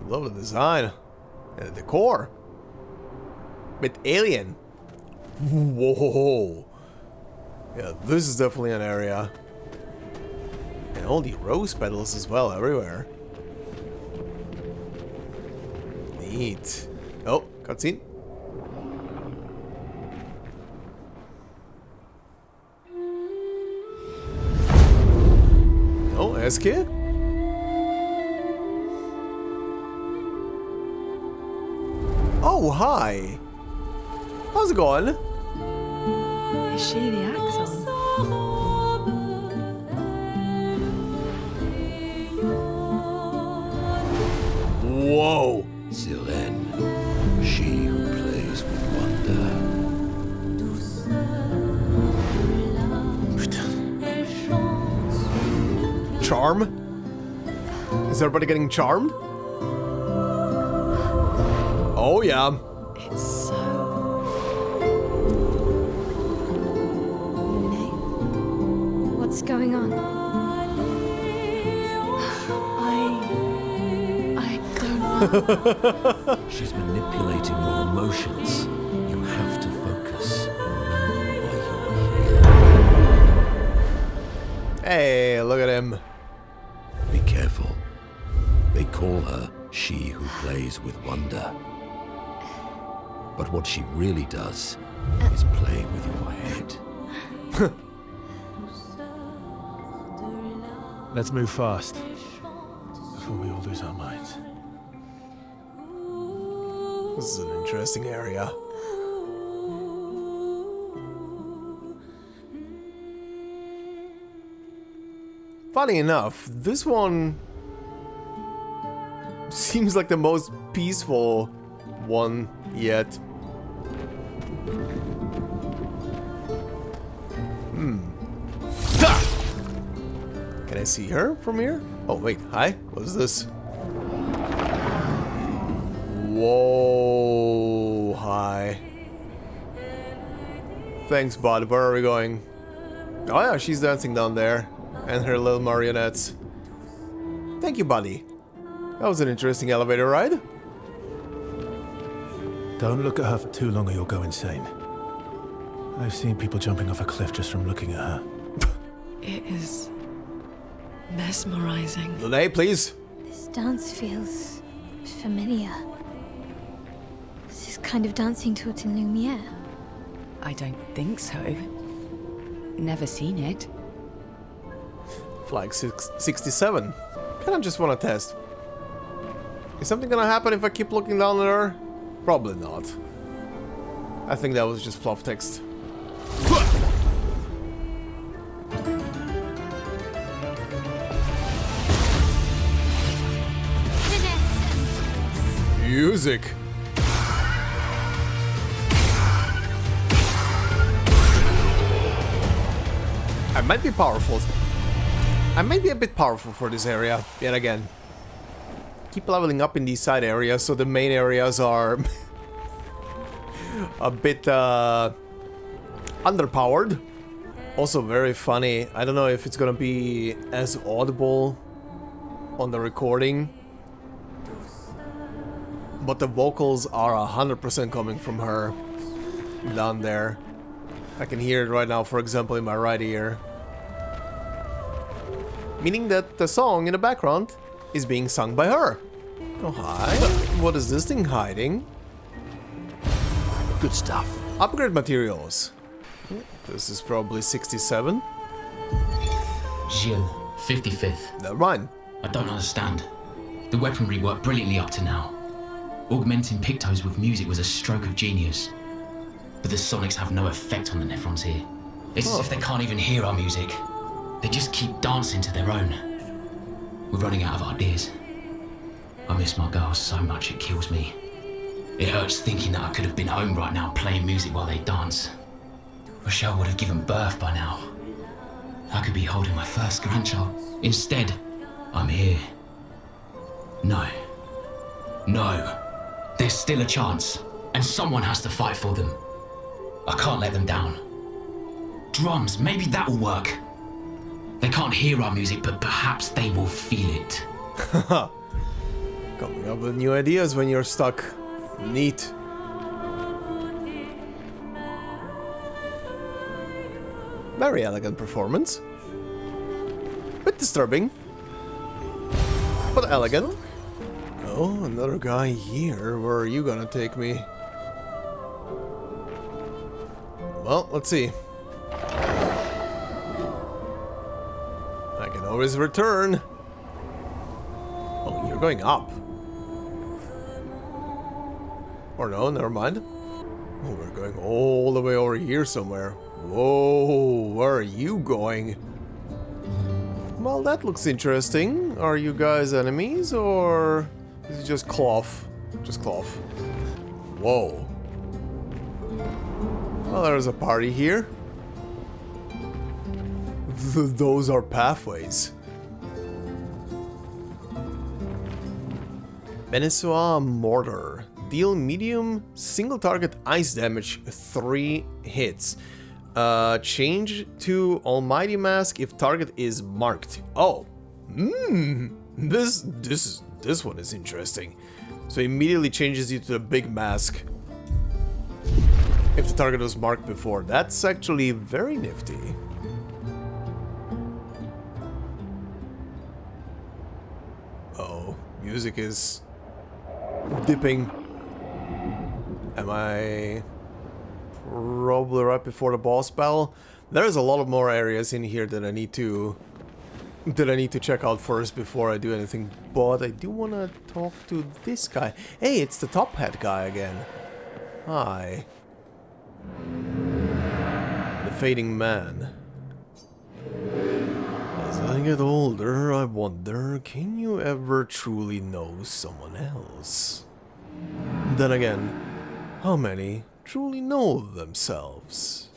Love the design. And the decor. Bit alien. Whoa. Yeah, this is definitely an area. And all the rose petals as well, everywhere. Neat. Oh, cutscene. Oh, SK? Oh, hi. How's it going? Is she the Axon? Whoa. Sylvain, she who plays with wonder. Charm? Is everybody getting charmed? Oh yeah. It's so... What's going on? I don't know. She's manipulating your emotions. You have to focus. Remember why you're here. Hey, look at him. Be careful. They call her she who plays with wonder. But what she really does is play with your head. Let's move fast before we all lose our minds. This is an interesting area. Funny enough, this one seems like the most peaceful one yet. Can I see her from here? Oh wait, hi, what is this? Whoa, hi. Thanks, bud, where are we going? Oh yeah, she's dancing down there. And her little marionettes. Thank you, buddy. That was an interesting elevator ride. Don't look at her for too long or you'll go insane. I've seen people jumping off a cliff just from looking at her. It is mesmerizing. Lene, please. This dance feels familiar. Is this kind of dancing taught in Lumière? I don't think so. Never seen it. Flag 67. Kind of just want to test. Is something gonna happen if I keep looking down at her? Probably not. I think that was just fluff text. Music. I might be powerful. I might be a bit powerful for this area, yet again. Keep leveling up in these side areas, so the main areas are a bit underpowered. Also very funny. I don't know if it's gonna be as audible on the recording, but the vocals are 100% coming from her down there. I can hear it right now, for example, in my right ear. Meaning that the song in the background is being sung by her. Oh, hi. What is this thing hiding? Good stuff. Upgrade materials. This is probably 67. Gilles, 55th. Never mind. I don't understand. The weaponry worked brilliantly up to now. Augmenting pictos with music was a stroke of genius. But the sonics have no effect on the nephrons here. It's as if they can't even hear our music. They just keep dancing to their own. We're running out of ideas. I miss my girls so much it kills me. It hurts thinking that I could have been home right now playing music while they dance. Rochelle would have given birth by now. I could be holding my first grandchild. Instead, I'm here. No. No. There's still a chance, and someone has to fight for them. I can't let them down. Drums, maybe that'll work. They can't hear our music, but perhaps they will feel it. Coming up with new ideas when you're stuck. Neat. Very elegant performance. Bit disturbing, but elegant. Oh, another guy here. Where are you gonna take me? Well, let's see. I can always return. Oh, you're going up. Or no, never mind. Oh, we're going all the way over here somewhere. Whoa, where are you going? Well, that looks interesting. Are you guys enemies, or is it just cloth? Just cloth. Whoa. Well, there's a party here. Those are pathways. Venezuela Mortar. Deal medium single target ice damage 3 hits. Change to Almighty Mask if target is marked. Oh, this one is interesting. So immediately changes you to the big mask if the target was marked before. That's actually very nifty. Oh, music is dipping. Am I probably right before the boss battle? There's a lot of more areas in here that I need to check out first before I do anything. But I do want to talk to this guy. Hey, it's the top hat guy again. Hi. The fading man. As I get older, I wonder, can you ever truly know someone else? Then again, how many truly know themselves?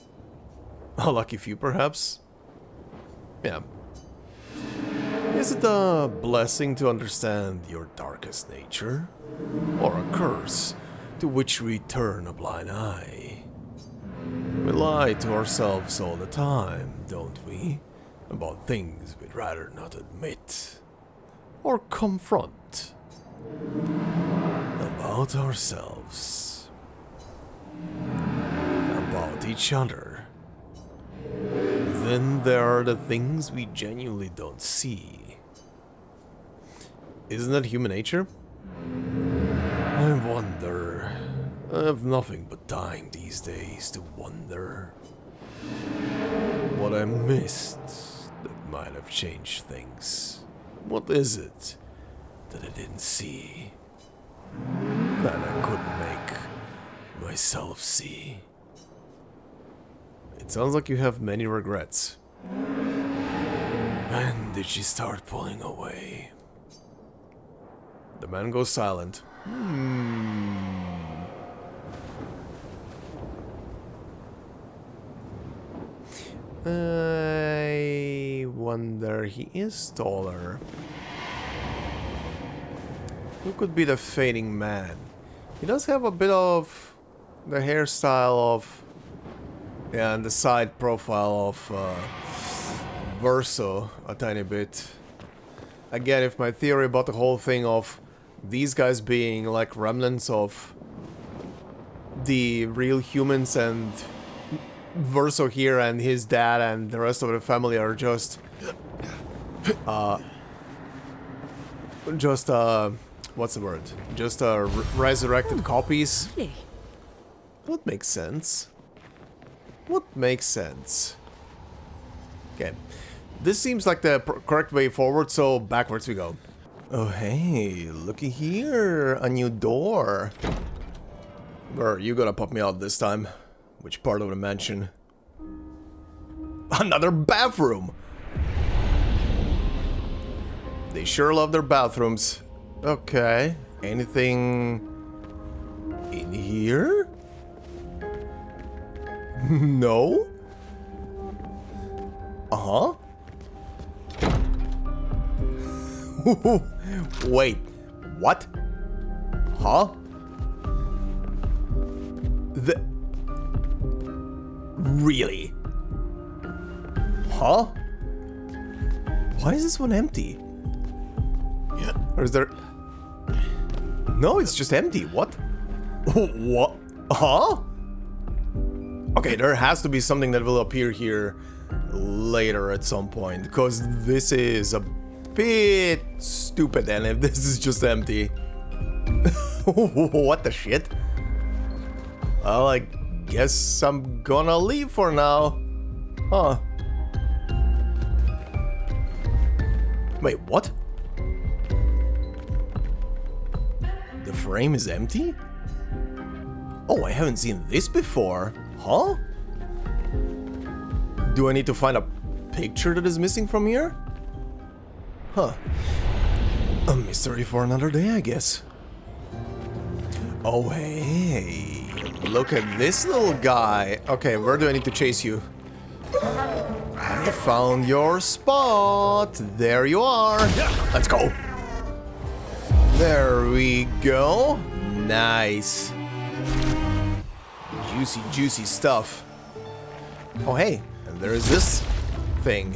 A lucky few, perhaps? Yeah. Is it a blessing to understand your darkest nature? Or a curse to which we turn a blind eye? We lie to ourselves all the time, don't we? About things we'd rather not admit or confront. About ourselves. About each other. Then there are the things we genuinely don't see. Isn't that human nature? I wonder. I have nothing but time these days to wonder. What I missed that might have changed things. What is it that I didn't see? That I couldn't make myself see? It sounds like you have many regrets. When did she start pulling away? The man goes silent. I wonder, he is taller. Who could be the fading man? He does have a bit of the hairstyle of, yeah, and the side profile of Verso a tiny bit. Again, if my theory about the whole thing of these guys being like remnants of the real humans and Verso here and his dad and the rest of the family are just what's the word? Just resurrected copies. Really? What makes sense? What makes sense? Okay. This seems like the correct way forward, so backwards we go. Oh hey, looky here, a new door. Where are you gonna pop me out this time? Which part of the mansion? Another bathroom! They sure love their bathrooms. Okay. Anything in here? No? Uh-huh. Wait. What? Huh? Really? Huh? Why is this one empty? Yeah. Or is there... No, it's just empty. What? What? Huh? Okay, there has to be something that will appear here later at some point, because this is a bit stupid, and if this is just empty. What the shit? Well, I guess I'm gonna leave for now. Huh. Wait, what? The frame is empty? Oh, I haven't seen this before. Huh? Do I need to find a picture that is missing from here? Huh. A mystery for another day, I guess. Oh, hey. Look at this little guy. Okay, where do I need to chase you? I found your spot. There you are. Let's go. There we go. Nice. Juicy, juicy stuff. Oh, hey. And there's this thing.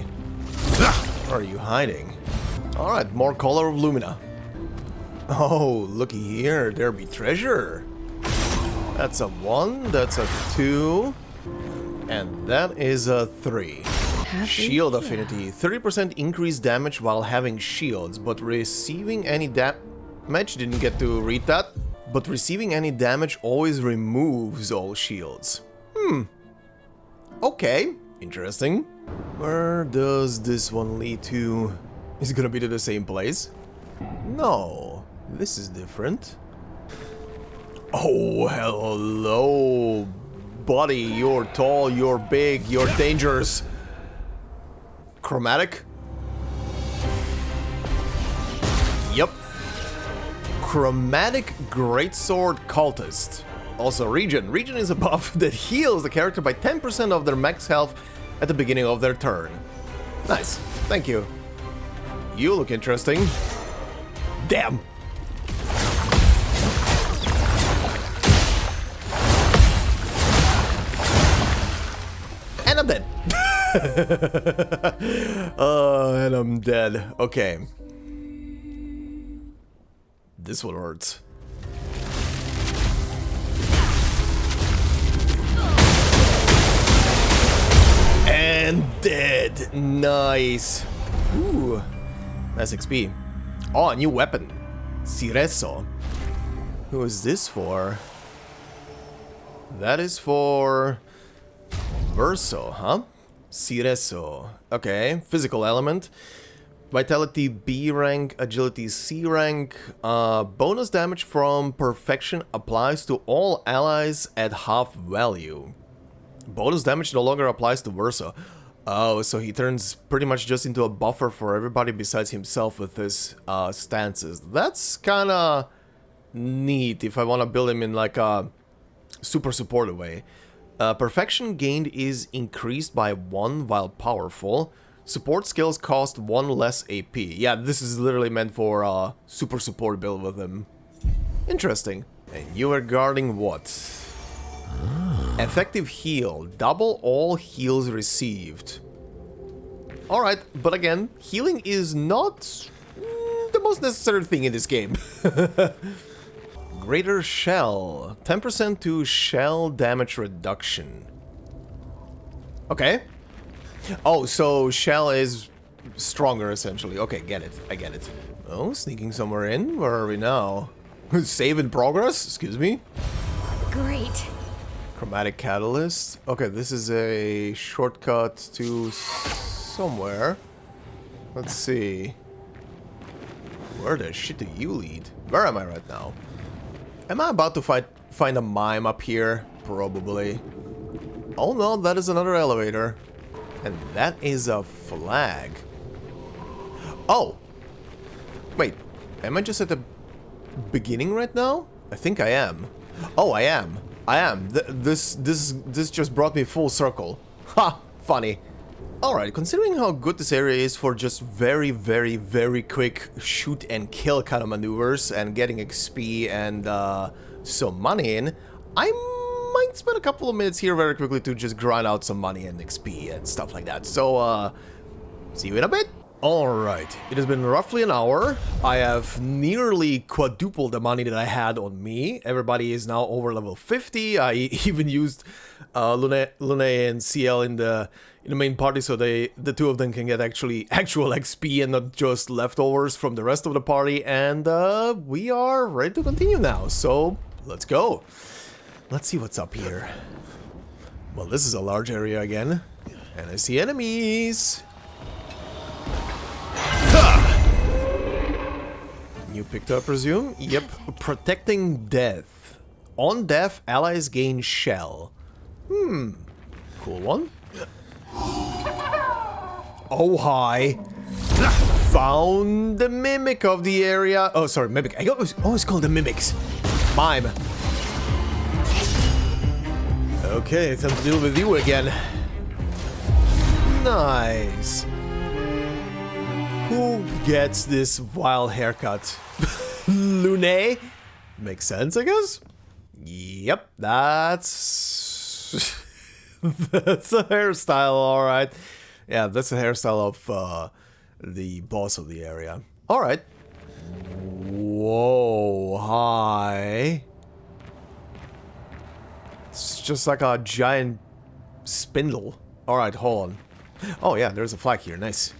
Where are you hiding? Alright, more color of Lumina. Oh, looky here. There be treasure. That's a 1, that's a 2, and that is a 3. Shield affinity. 30% increased damage while having shields, but receiving any damage, didn't get to read that, but receiving any damage always removes all shields. Okay, interesting. Where does this one lead to? Is it gonna be to the same place? No, this is different. Oh, hello, buddy. You're tall, you're big, you're dangerous. Chromatic? Yep. Chromatic Greatsword Cultist. Also Regen. Regen is a buff that heals the character by 10% of their max health at the beginning of their turn. Nice. Thank you. You look interesting. Damn. And I'm dead. And I'm dead. Okay. This one hurts. And dead. Nice. Ooh. Nice XP. Oh, a new weapon. Cireso. Who is this for? That is for Verso, huh? Cireso. Okay. Physical element. Vitality B rank, agility C rank. Bonus damage from perfection applies to all allies at half value. Bonus damage no longer applies to Verso. Oh, so he turns pretty much just into a buffer for everybody besides himself with his stances. That's kinda neat if I want to build him in like a super supportive way. Perfection gained is increased by 1 while powerful. Support skills cost 1 less AP. Yeah, this is literally meant for super support build with him. Interesting. And you are guarding what? Effective heal. Double all heals received. Alright, but again, healing is not the most necessary thing in this game. Greater Shell. 10% to shell damage reduction. Okay. Oh, so shell is stronger, essentially. Okay, get it. I get it. Oh, sneaking somewhere in? Where are we now? Save in progress? Excuse me? Great. Chromatic Catalyst. Okay, this is a shortcut to somewhere. Let's see. Where the shit do you lead? Where am I right now? Am I about to find a mime up here? Probably. Oh no, that is another elevator. And that is a flag. Oh! Wait, am I just at the beginning right now? I think I am. Oh, I am. I am. This just brought me full circle. Ha! Funny. Alright, considering how good this area is for just very, very, very quick shoot and kill kind of maneuvers and getting XP and some money in, I might spend a couple of minutes here very quickly to just grind out some money and XP and stuff like that. So, see you in a bit. Alright, it has been roughly an hour. I have nearly quadrupled the money that I had on me. Everybody is now over level 50. I even used Lune and CL in the main party so the two of them can get actual XP and not just leftovers from the rest of the party. And we are ready to continue now, so let's go. Let's see what's up here. Well, this is a large area again. And I see enemies. New picked up, presume? Yep. Protecting death. On death, allies gain shell. Cool one. Oh, hi. Found the mimic of the area. Oh, sorry, mimic. I always call them mimics. Mime. Okay, time to deal with you again. Nice. Who gets this wild haircut? Lune? Makes sense, I guess? Yep, that's... that's a hairstyle, alright. Yeah, that's a hairstyle of the boss of the area. Alright. Whoa, hi. It's just like a giant spindle. Alright, hold on. Oh yeah, there's a flag here, nice.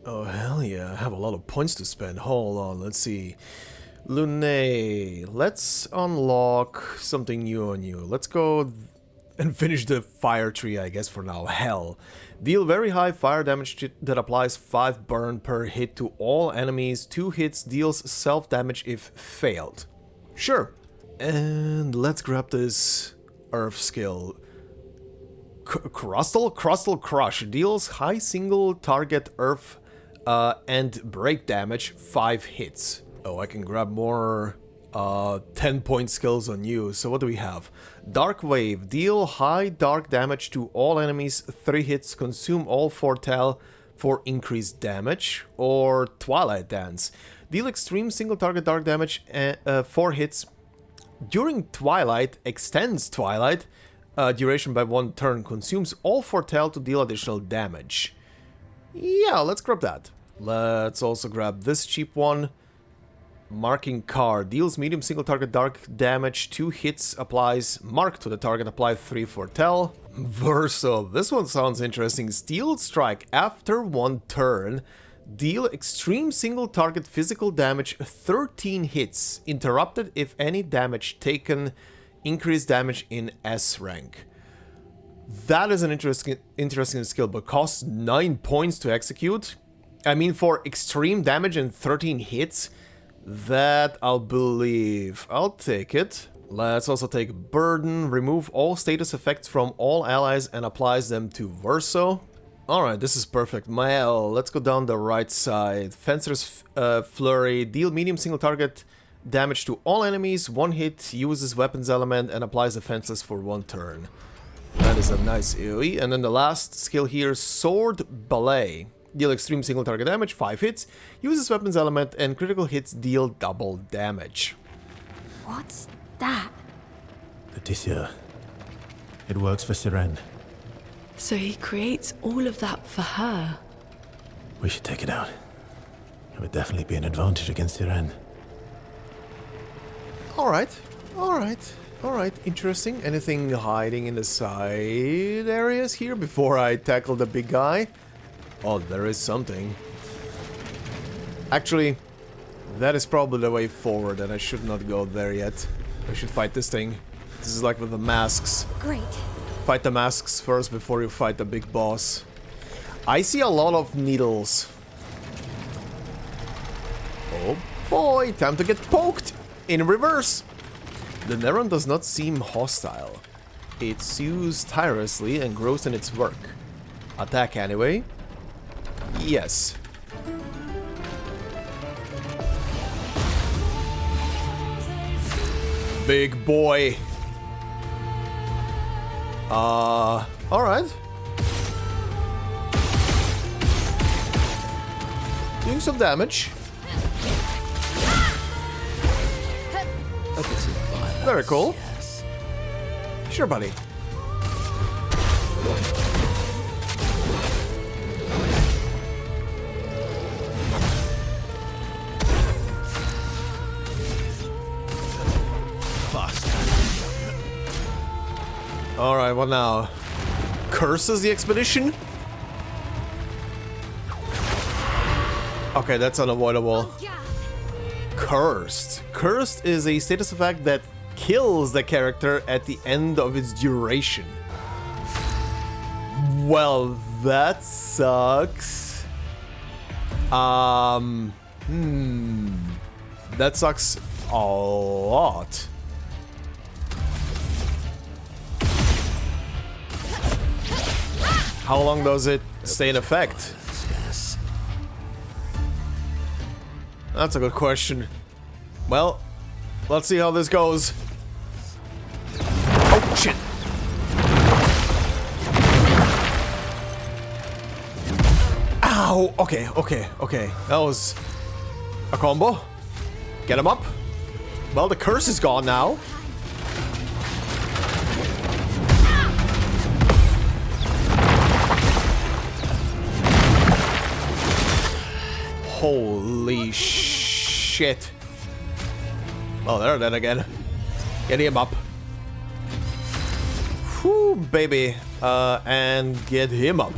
Oh, hell yeah, I have a lot of points to spend. Hold on, let's see. Lune, let's unlock something new on you. Let's go and finish the fire tree, I guess, for now. Hell. Deal very high fire damage that applies 5 burn per hit to all enemies. 2 hits deals self-damage if failed. Sure. And let's grab this earth skill. Crustal Crush deals high single target earth and break damage 5 hits. Oh, I can grab more 10-point skills on you. So what do we have? Dark Wave. Deal high dark damage to all enemies 3 hits. Consume all foretell for increased damage. Or Twilight Dance. Deal extreme single target dark damage 4 hits. During Twilight, extends Twilight duration by 1 turn. Consumes all foretell to deal additional damage. Yeah, let's grab that. Let's also grab this cheap one. Marking Card. Deals medium single target dark damage. 2 hits. Applies mark to the target. Apply 3 foretell. Verso. This one sounds interesting. Steel Strike. After 1 turn, deal extreme single target physical damage 13 hits. Interrupted if any damage taken. Increase damage in S rank. That is an interesting skill, but costs 9 points to execute. I mean, for extreme damage and 13 hits, that I'll believe. I'll take it. Let's also take Burden. Remove all status effects from all allies and applies them to Verso. Alright, this is perfect. Well, let's go down the right side. Fencer's Flurry. Deal medium single target damage to all enemies. 1 hit. Uses weapons element and applies defenseless for 1 turn. That is a nice AoE. And then the last skill here, Sword Ballet. Deal extreme single target damage, 5 hits. Uses weapons element and critical hits deal double damage. What's that? Leticia. It works for Siren. So he creates all of that for her. We should take it out. It would definitely be an advantage against Siren. Alright, alright, alright, interesting. Anything hiding in the side areas here before I tackle the big guy? Oh, there is something. Actually, that is probably the way forward and I should not go there yet. I should fight this thing. This is like with the masks. Great. Fight the masks first before you fight the big boss. I see a lot of needles. Oh boy, time to get poked! In reverse! The Neron does not seem hostile. It sues tirelessly and grows in its work. Attack anyway? Yes. Big boy. Alright. Doing some damage. Very cool. Sure, buddy. Alright, what now? Curses the expedition? Okay, that's unavoidable. Cursed. Cursed is a status effect that kills the character at the end of its duration. Well, that sucks. That sucks a lot. How long does it stay in effect? That's a good question. Well, let's see how this goes. Oh, shit. Ow! Okay, okay, okay. That was a combo. Get him up. Well, the curse is gone now. Holy shit. Oh, there, then again. Get him up. Whew, baby. And get him up.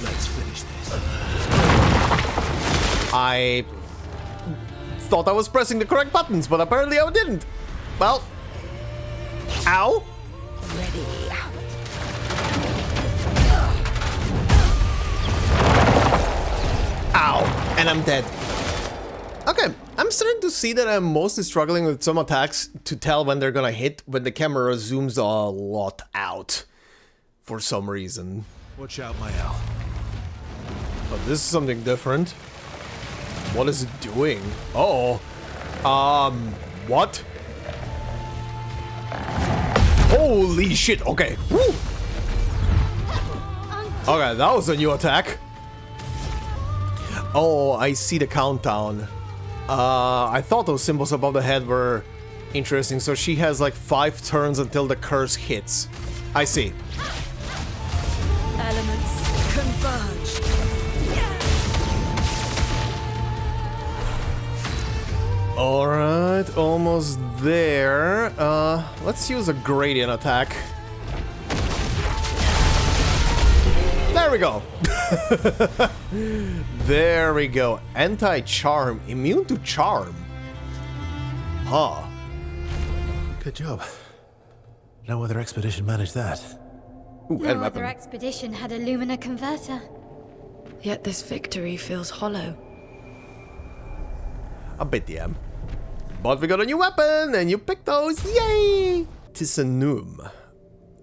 Let's finish this. I thought I was pressing the correct buttons, but apparently I didn't. Well. Ow. Ready. Ow. And I'm dead. Okay, I'm starting to see that I'm mostly struggling with some attacks to tell when they're gonna hit when the camera zooms a lot out. For some reason. Watch out, my Al. But this is something different. What is it doing? Uh-oh. What? Holy shit, okay. Woo. Okay, that was a new attack. Oh, I see the countdown. I thought those symbols above the head were interesting. So she has like 5 turns until the curse hits. I see. Elements converge. Alright, almost there. Let's use a gradient attack. There we go. There we go. Anti-charm. Immune to charm. Huh. Good job. No other expedition managed that. Ooh, No and other weapon. expedition had a Lumina converter. Yet this victory feels hollow. A bit, yeah. But we got a new weapon, and you picked those. Yay! Tissanum.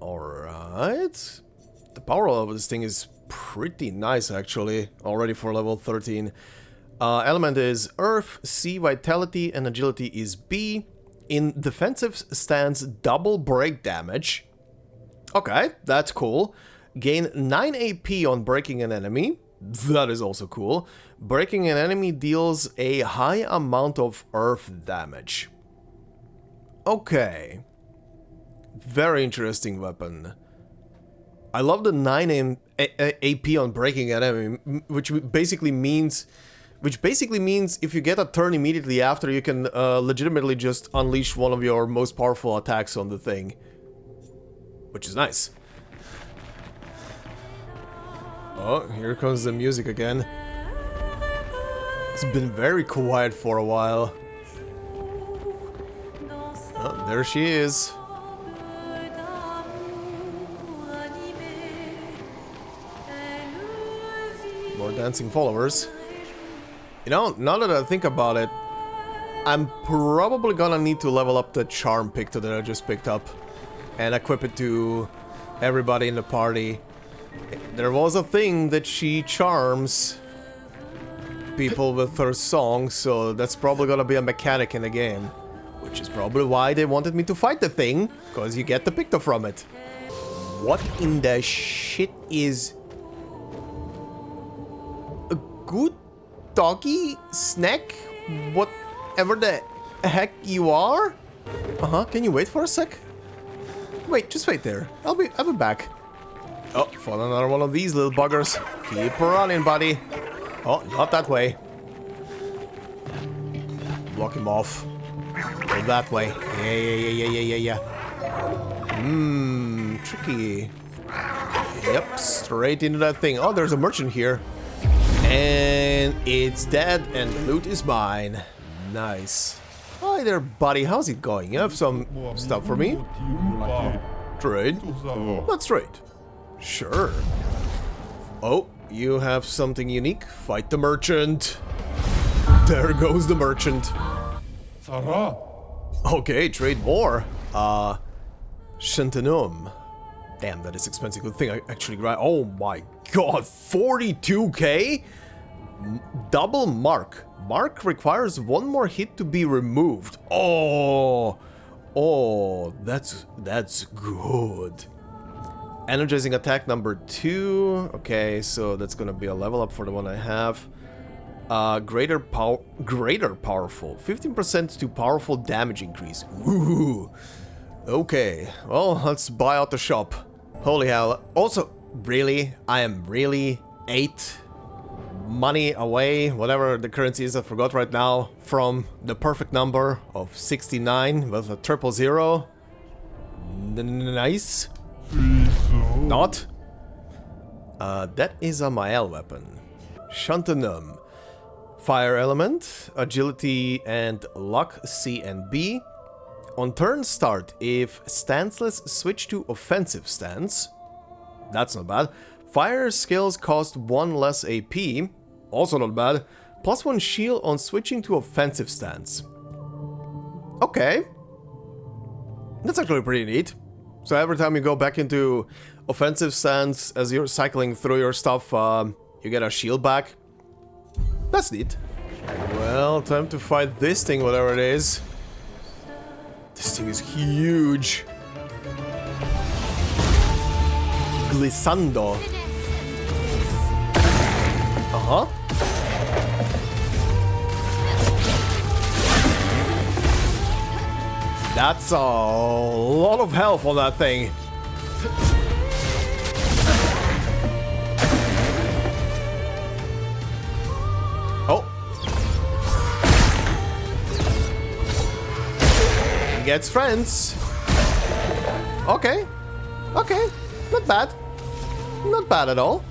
Alright. The power level of this thing is pretty nice, actually. Already for level 13. Element is Earth, C, Vitality, and Agility is B. In defensive stance, double break damage. Okay, that's cool. Gain 9 AP on breaking an enemy. That is also cool. Breaking an enemy deals a high amount of earth damage. Okay. Very interesting weapon. I love the 9 AP on breaking an enemy, which basically means if you get a turn immediately after, you can legitimately just unleash one of your most powerful attacks on the thing. Which is nice. Oh, here comes the music again. It's been very quiet for a while. Oh, there she is. More dancing followers. You know, now that I think about it, I'm probably gonna need to level up the charm picto that I just picked up and equip it to everybody in the party. There was a thing that she charms people with her song, so that's probably gonna be a mechanic in the game. Which is probably why they wanted me to fight the thing, because you get the picto from it. What in the shit is... a good doggy snack? Whatever the heck you are? Uh-huh, can you wait for a sec? Wait, just wait there. I'll be back. Oh, found another one of these little buggers. Keep running, buddy. Oh, not that way. Block him off. Go that way. Yeah. lucky. Yep, straight into that thing. Oh, there's a merchant here. And it's dead, and the loot is mine. Nice. Hi there, buddy. How's it going? You have some stuff for me? Trade? Let's trade. Sure. Oh, you have something unique? Fight the merchant. There goes the merchant. Okay, trade more. Shantanum. Damn, that is expensive. Good thing I actually grabbed. Oh my god, 42k? Double mark. Mark requires one more hit to be removed. Oh, that's good. Energizing attack number 2. Okay, so that's gonna be a level up for the one I have. Greater powerful. 15% to powerful damage increase. Ooh. Okay, well, let's buy out the shop. Holy hell. Also, really, I am really 8 money away, whatever the currency is, I forgot right now, from the perfect number of 69 with a 000. Nice. Not. That is a Mael weapon. Shantanum. Fire element, agility and luck C and B. On turn start, if stanceless, switch to offensive stance. That's not bad. Fire skills cost 1 less AP. Also not bad. +1 shield on switching to offensive stance. Okay. That's actually pretty neat. So every time you go back into offensive stance as you're cycling through your stuff, you get a shield back. That's neat. Well, time to fight this thing, whatever it is. This thing is huge. Glissando. Uh-huh. That's a lot of health on that thing. Oh. He gets friends. Okay. Okay. Not bad. Not bad at all.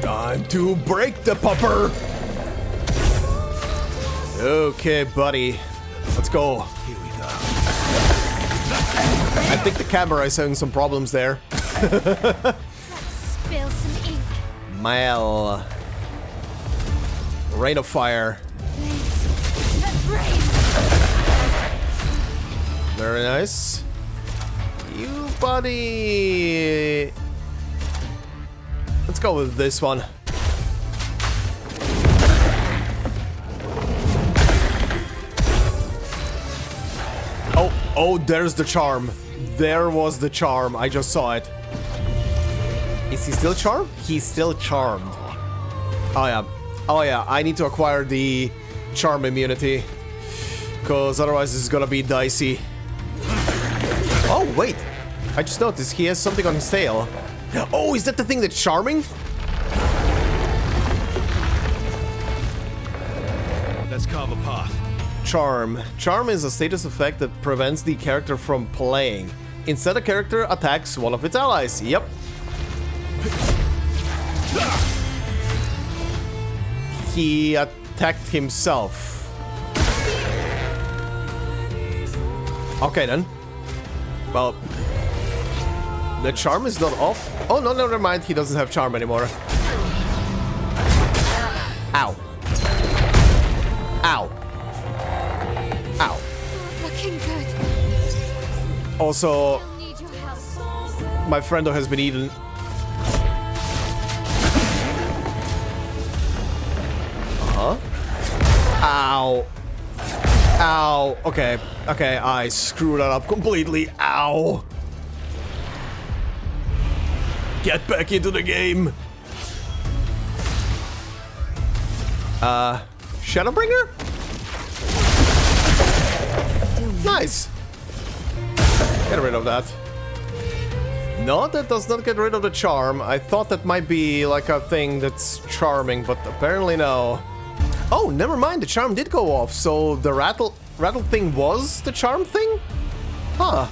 Time to break the pupper. Okay, buddy. Let's go. Here we go. I think the camera is having some problems there. Spill some ink. Mael. Rain of fire. Very nice. You, buddy. Let's go with this one. Oh, there's the charm. There was the charm. I just saw it. Is he still charmed? He's still charmed. Oh yeah. Oh yeah, I need to acquire the charm immunity. Because otherwise this is gonna be dicey. Oh, wait. I just noticed he has something on his tail. Oh, is that the thing that's charming? Let's carve a path. Charm. Charm is a status effect that prevents the character from playing. Instead, a character attacks one of its allies. Yep. He attacked himself. Okay then. Well, the charm is not off. Oh no, never mind. He doesn't have charm anymore. Ow. Ow. Ow. Looking good. Also, Need your help. my friendo has been eaten. Uh-huh. Ow. Ow. Okay. Okay, I screwed that up completely. Ow. Get back into the game. Shadowbringer? Nice. Get rid of that. No, that does not get rid of the charm. I thought that might be like a thing that's charming, but apparently no. Oh, never mind, the charm did go off, so the rattle thing was the charm thing? Huh.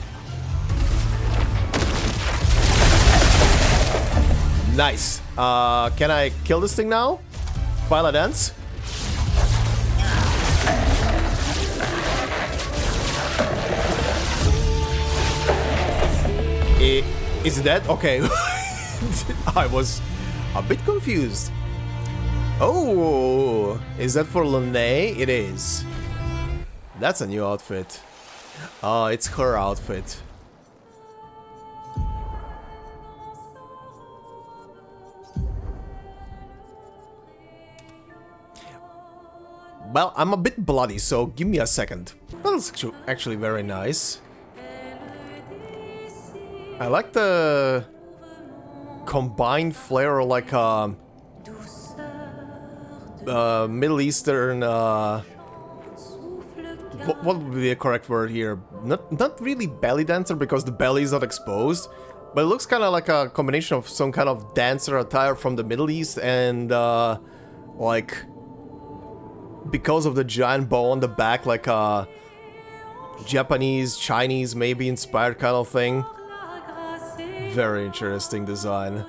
Nice. Can I kill this thing now? While I dance? Is it dead? Okay. I was a bit confused. Oh, is that for Lene? It is. That's a new outfit. Oh, it's her outfit. Well, I'm a bit bloody, so give me a second. That's actually very nice. I like the combined flair, like Middle Eastern. What would be the correct word here? Not really belly dancer because the belly is not exposed, but it looks kind of like a combination of some kind of dancer attire from the Middle East and like because of the giant bow on the back, like a Japanese, Chinese, maybe inspired kind of thing. Very interesting design.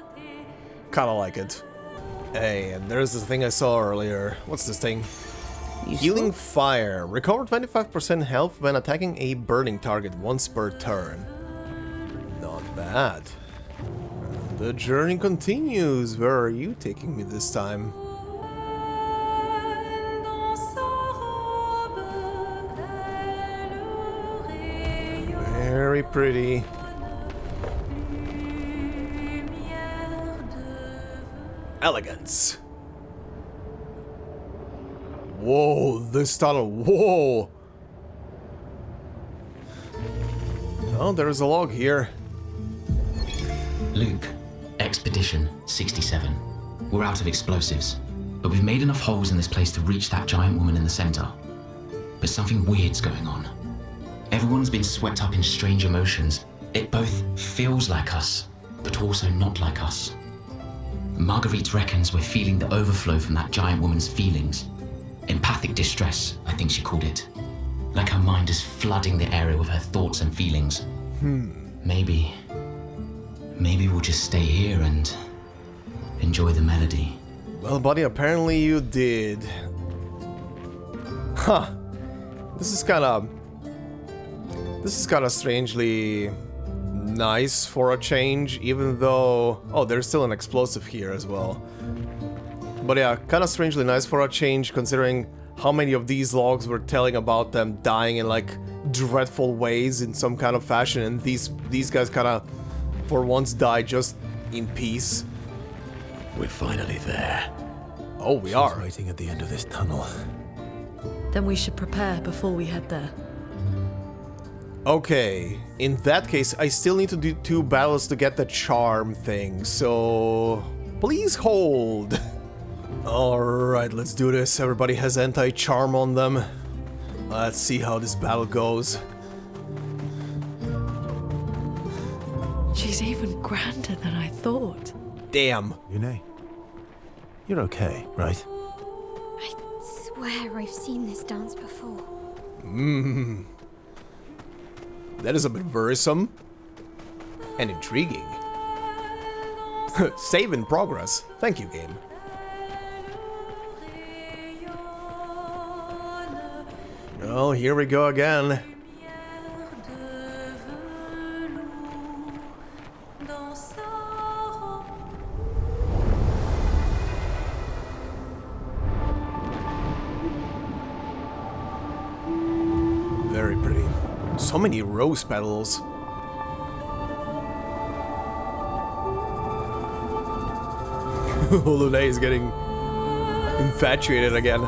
Kinda like it. Hey, and there's the thing I saw earlier. What's this thing? Healing Fire. Recover 25% health when attacking a burning target once per turn. Not bad. The journey continues. Where are you taking me this time? Very pretty. Elegance. Whoa, this tunnel. Whoa. Oh, there's a log here. Luke, Expedition 67. We're out of explosives, but we've made enough holes in this place to reach that giant woman in the center. But something weird's going on. Everyone's been swept up in strange emotions. It both feels like us, but also not like us. Marguerite reckons we're feeling the overflow from that giant woman's feelings. Empathic distress, I think she called it. Like her mind is flooding the area with her thoughts and feelings. Maybe we'll just stay here and enjoy the melody. Well, buddy, apparently you did. Huh. This is kind of strangely nice for a change, even though... Oh, there's still an explosive here as well. But yeah, kind of strangely nice for a change, considering how many of these logs were telling about them dying in like dreadful ways in some kind of fashion, and these guys kind of for once died just in peace. We're finally there. Oh, we are. Waiting at the end of this tunnel. Then we should prepare before we head there. Okay, in that case, I still need to do 2 battles to get the charm thing, so... Please hold! Alright, let's do this. Everybody has anti-charm on them. Let's see how this battle goes. She's even grander than I thought. Damn. Yune, you're okay, right? I swear I've seen this dance before. That is a bit worrisome. And intriguing. Save in progress. Thank you, game. Oh, here we go again. Very pretty. So many rose petals. Lune is getting infatuated again.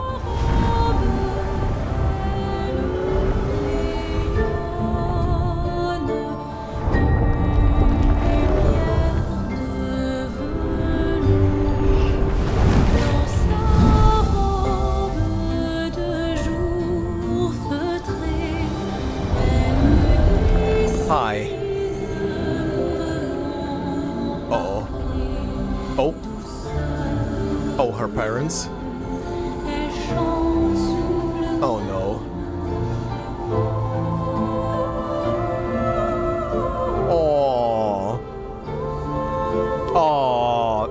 Hi. Oh, her parents. Oh no. Oh. Oh.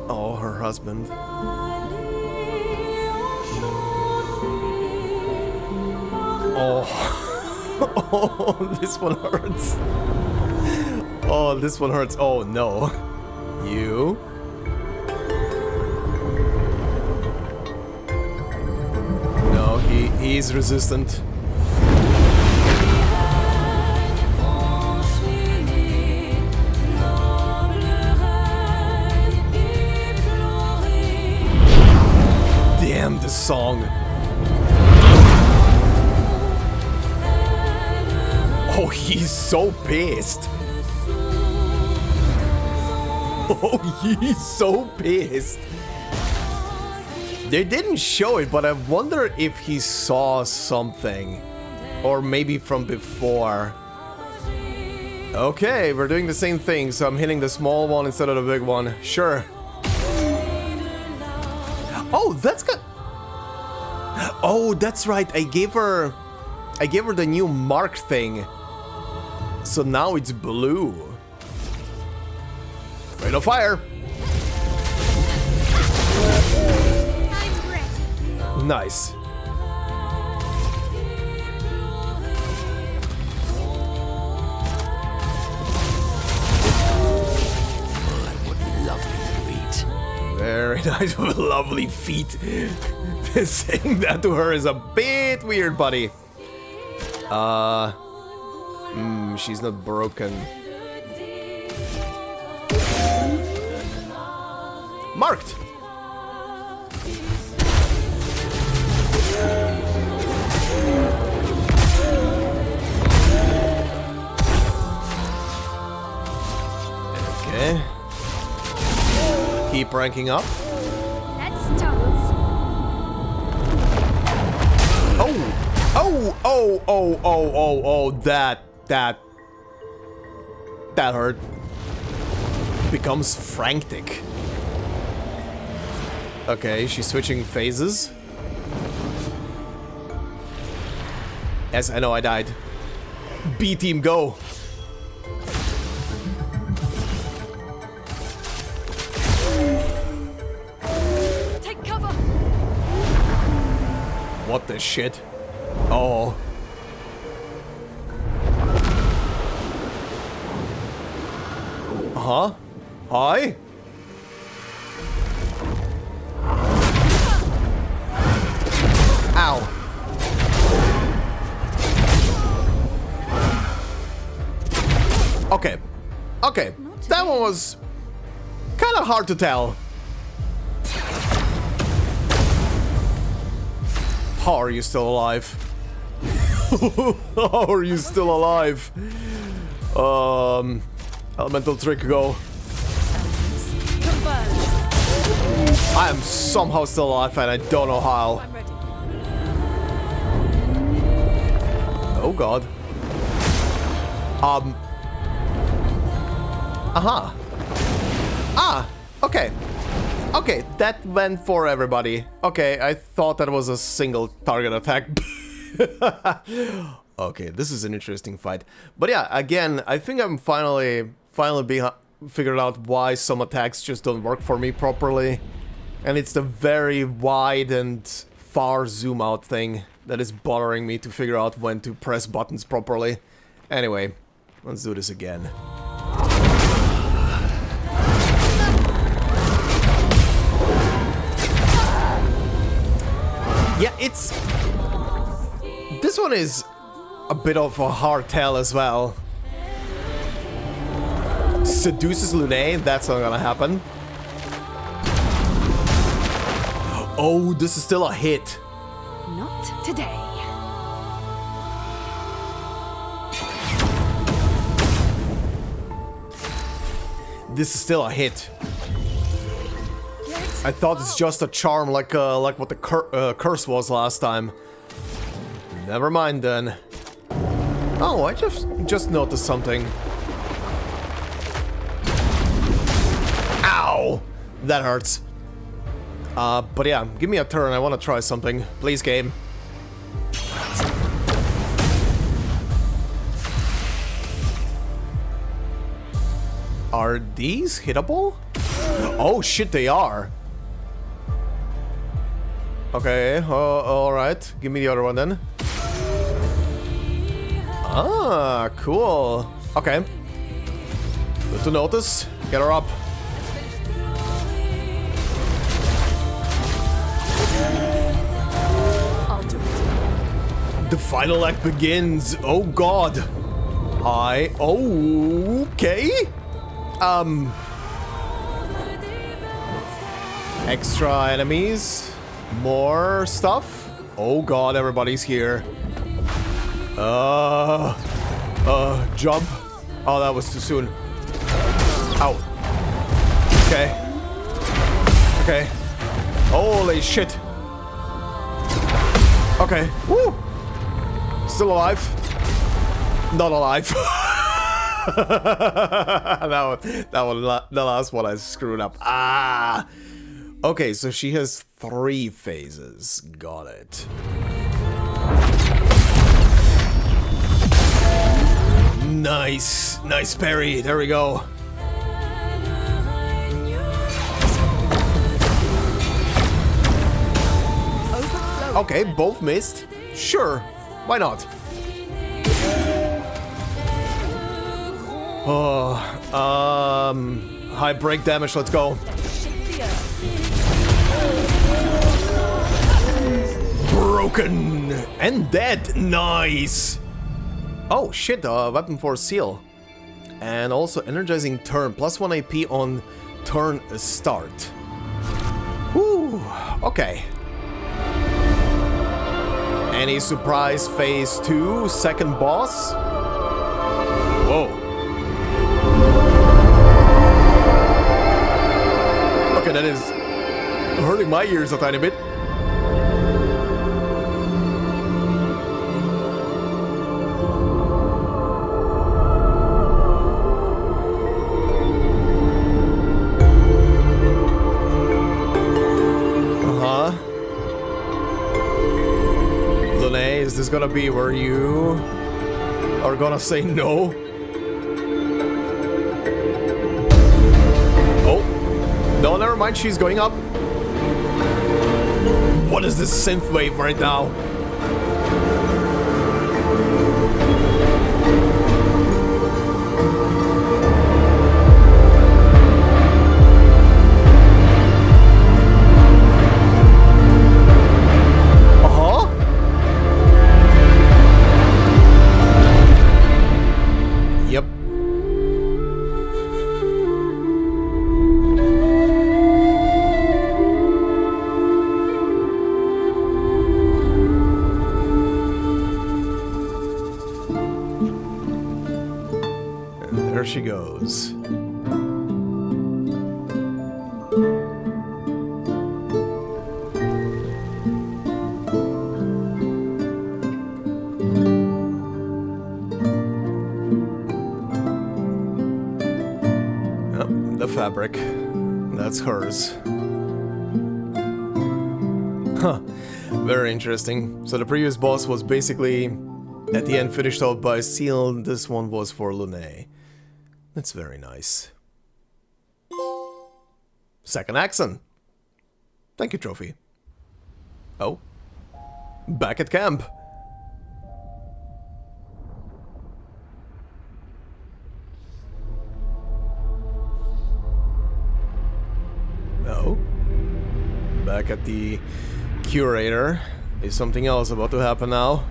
Oh, her husband. Oh. Oh, this one hurts. Oh, this one hurts. Oh no. You? No, he's resistant. Damn, this song. Oh, he's so pissed. Oh, he's so pissed. They didn't show it, but I wonder if he saw something. Or maybe from before. Okay, we're doing the same thing, so I'm hitting the small one instead of the big one. Sure. Oh, that's good. Oh, that's right. I gave her the new mark thing. So now it's blue. Rate of fire. Nice. Very nice, lovely feet. Saying that to her is a bit weird, buddy. She's not broken. Marked. Okay. Keep ranking up. Let's start. Oh, that hurt. Becomes frantic. Okay, she's switching phases. Yes, I know I died. B team, go. Take cover. What the shit? Oh. Huh? Hi? Ow. Okay. Okay. That one was kind of hard to tell. How are you still alive? How are you still alive? Elemental trick, go. I am somehow still alive and I don't know how. Oh god. Ah, okay. Okay, that went for everybody. Okay, I thought that was a single target attack. Okay, this is an interesting fight. But yeah, again, I think I'm finally figured out why some attacks just don't work for me properly. And it's the very wide and far zoom out thing that is bothering me to figure out when to press buttons properly. Anyway, let's do this again. Yeah, it's... This one is a bit of a hard tell as well. Seduces Lune, that's not gonna happen. Oh, this is still a hit. Not today. This is still a hit. I thought it's just a charm like what the curse was last time. Never mind then. Oh, I just noticed something. that hurts. But yeah, give me a turn. I want to try something. Please, game. Are these hittable? Oh shit, they are. Okay, alright. Give me the other one then. Ah, cool. Okay. Good to notice. Get her up. The final act begins. Oh god. Okay. Extra enemies. More stuff. Oh god, everybody's here. Jump. Oh, that was too soon. Ow. Okay. Okay. Holy shit. Okay. Woo. Still alive. Not alive. that one, the last one I screwed up. Ah. Okay, so she has 3 phases. Got it. Nice. Nice parry. There we go. Okay, both missed. Sure. Why not? Oh, high break damage. Let's go. Broken and dead. Nice. Oh shit, weapon for seal. And also energizing turn, plus 1 AP on turn start. Woo, okay. Any surprise phase 2, second boss? Whoa. Okay, that is hurting my ears a tiny bit. Is this gonna be where you are gonna say no? Oh, no, never mind, she's going up. What is this synth wave right now? There she goes. The fabric. That's hers. Huh. Very interesting. So the previous boss was basically, at the end, finished out by Seal. This one was for Lumière. That's very nice. Second accent. Thank you, trophy. Oh. Back at camp. No. Back at the curator. Is something else about to happen now?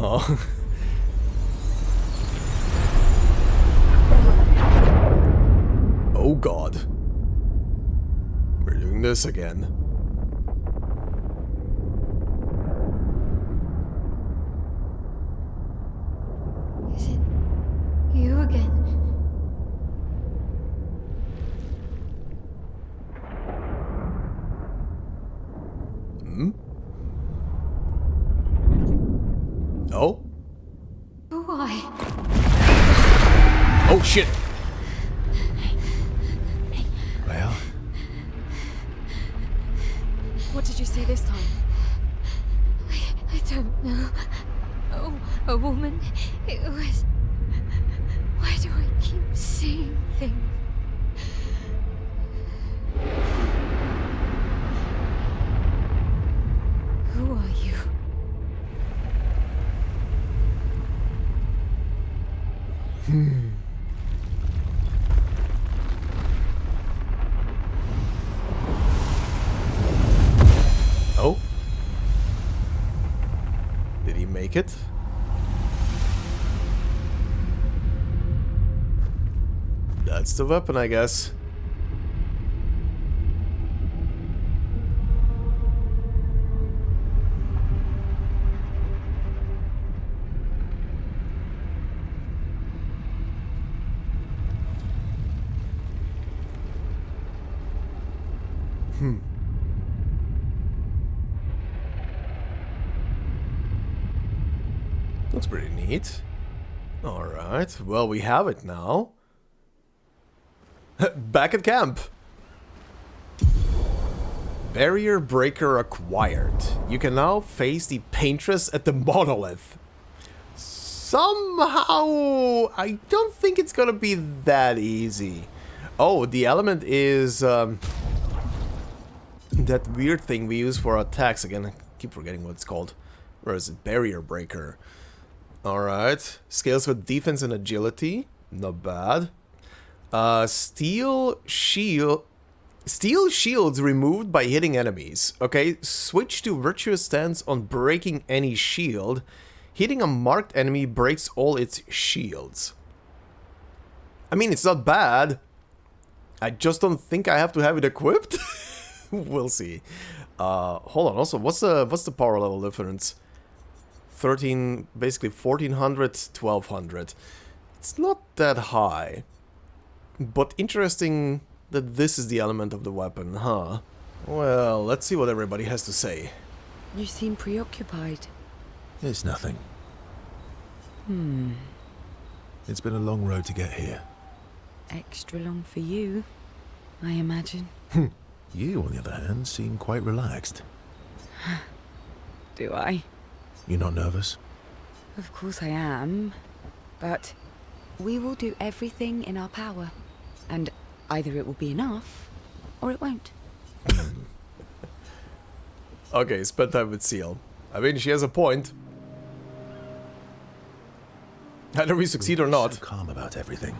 Oh. Oh god. We're doing this again. Is it you again? Oh shit! Well, What did you say this time? I don't know. Oh, a woman. It was... Why do I keep seeing things? Who are you? Oh? Did he make it? That's the weapon, I guess. Looks pretty neat. Alright, well, we have it now. Back at camp. Barrier breaker acquired. You can now face the Paintress at the monolith. Somehow, I don't think it's gonna be that easy. Oh, the element is that weird thing we use for attacks. Again, I keep forgetting what it's called. Where is it? Barrier breaker. Alright. Scales with defense and agility. Not bad. Steel shields removed by hitting enemies. Okay, switch to virtuous stance on breaking any shield. Hitting a marked enemy breaks all its shields. I mean, it's not bad. I just don't think I have to have it equipped. We'll see. Hold on. Also, what's the power level difference? 13, basically 1400, 1200. It's not that high. But interesting that this is the element of the weapon, huh? Well, let's see what everybody has to say. You seem preoccupied. it's nothing. It's been a long road to get here. Extra long for you, I imagine. You, on the other hand, seem quite relaxed. Do I? You're not nervous? Of course I am. But we will do everything in our power. And either it will be enough, or it won't. Okay, spend time with Seal. I mean, she has a point. Either we succeed or not. So calm about everything.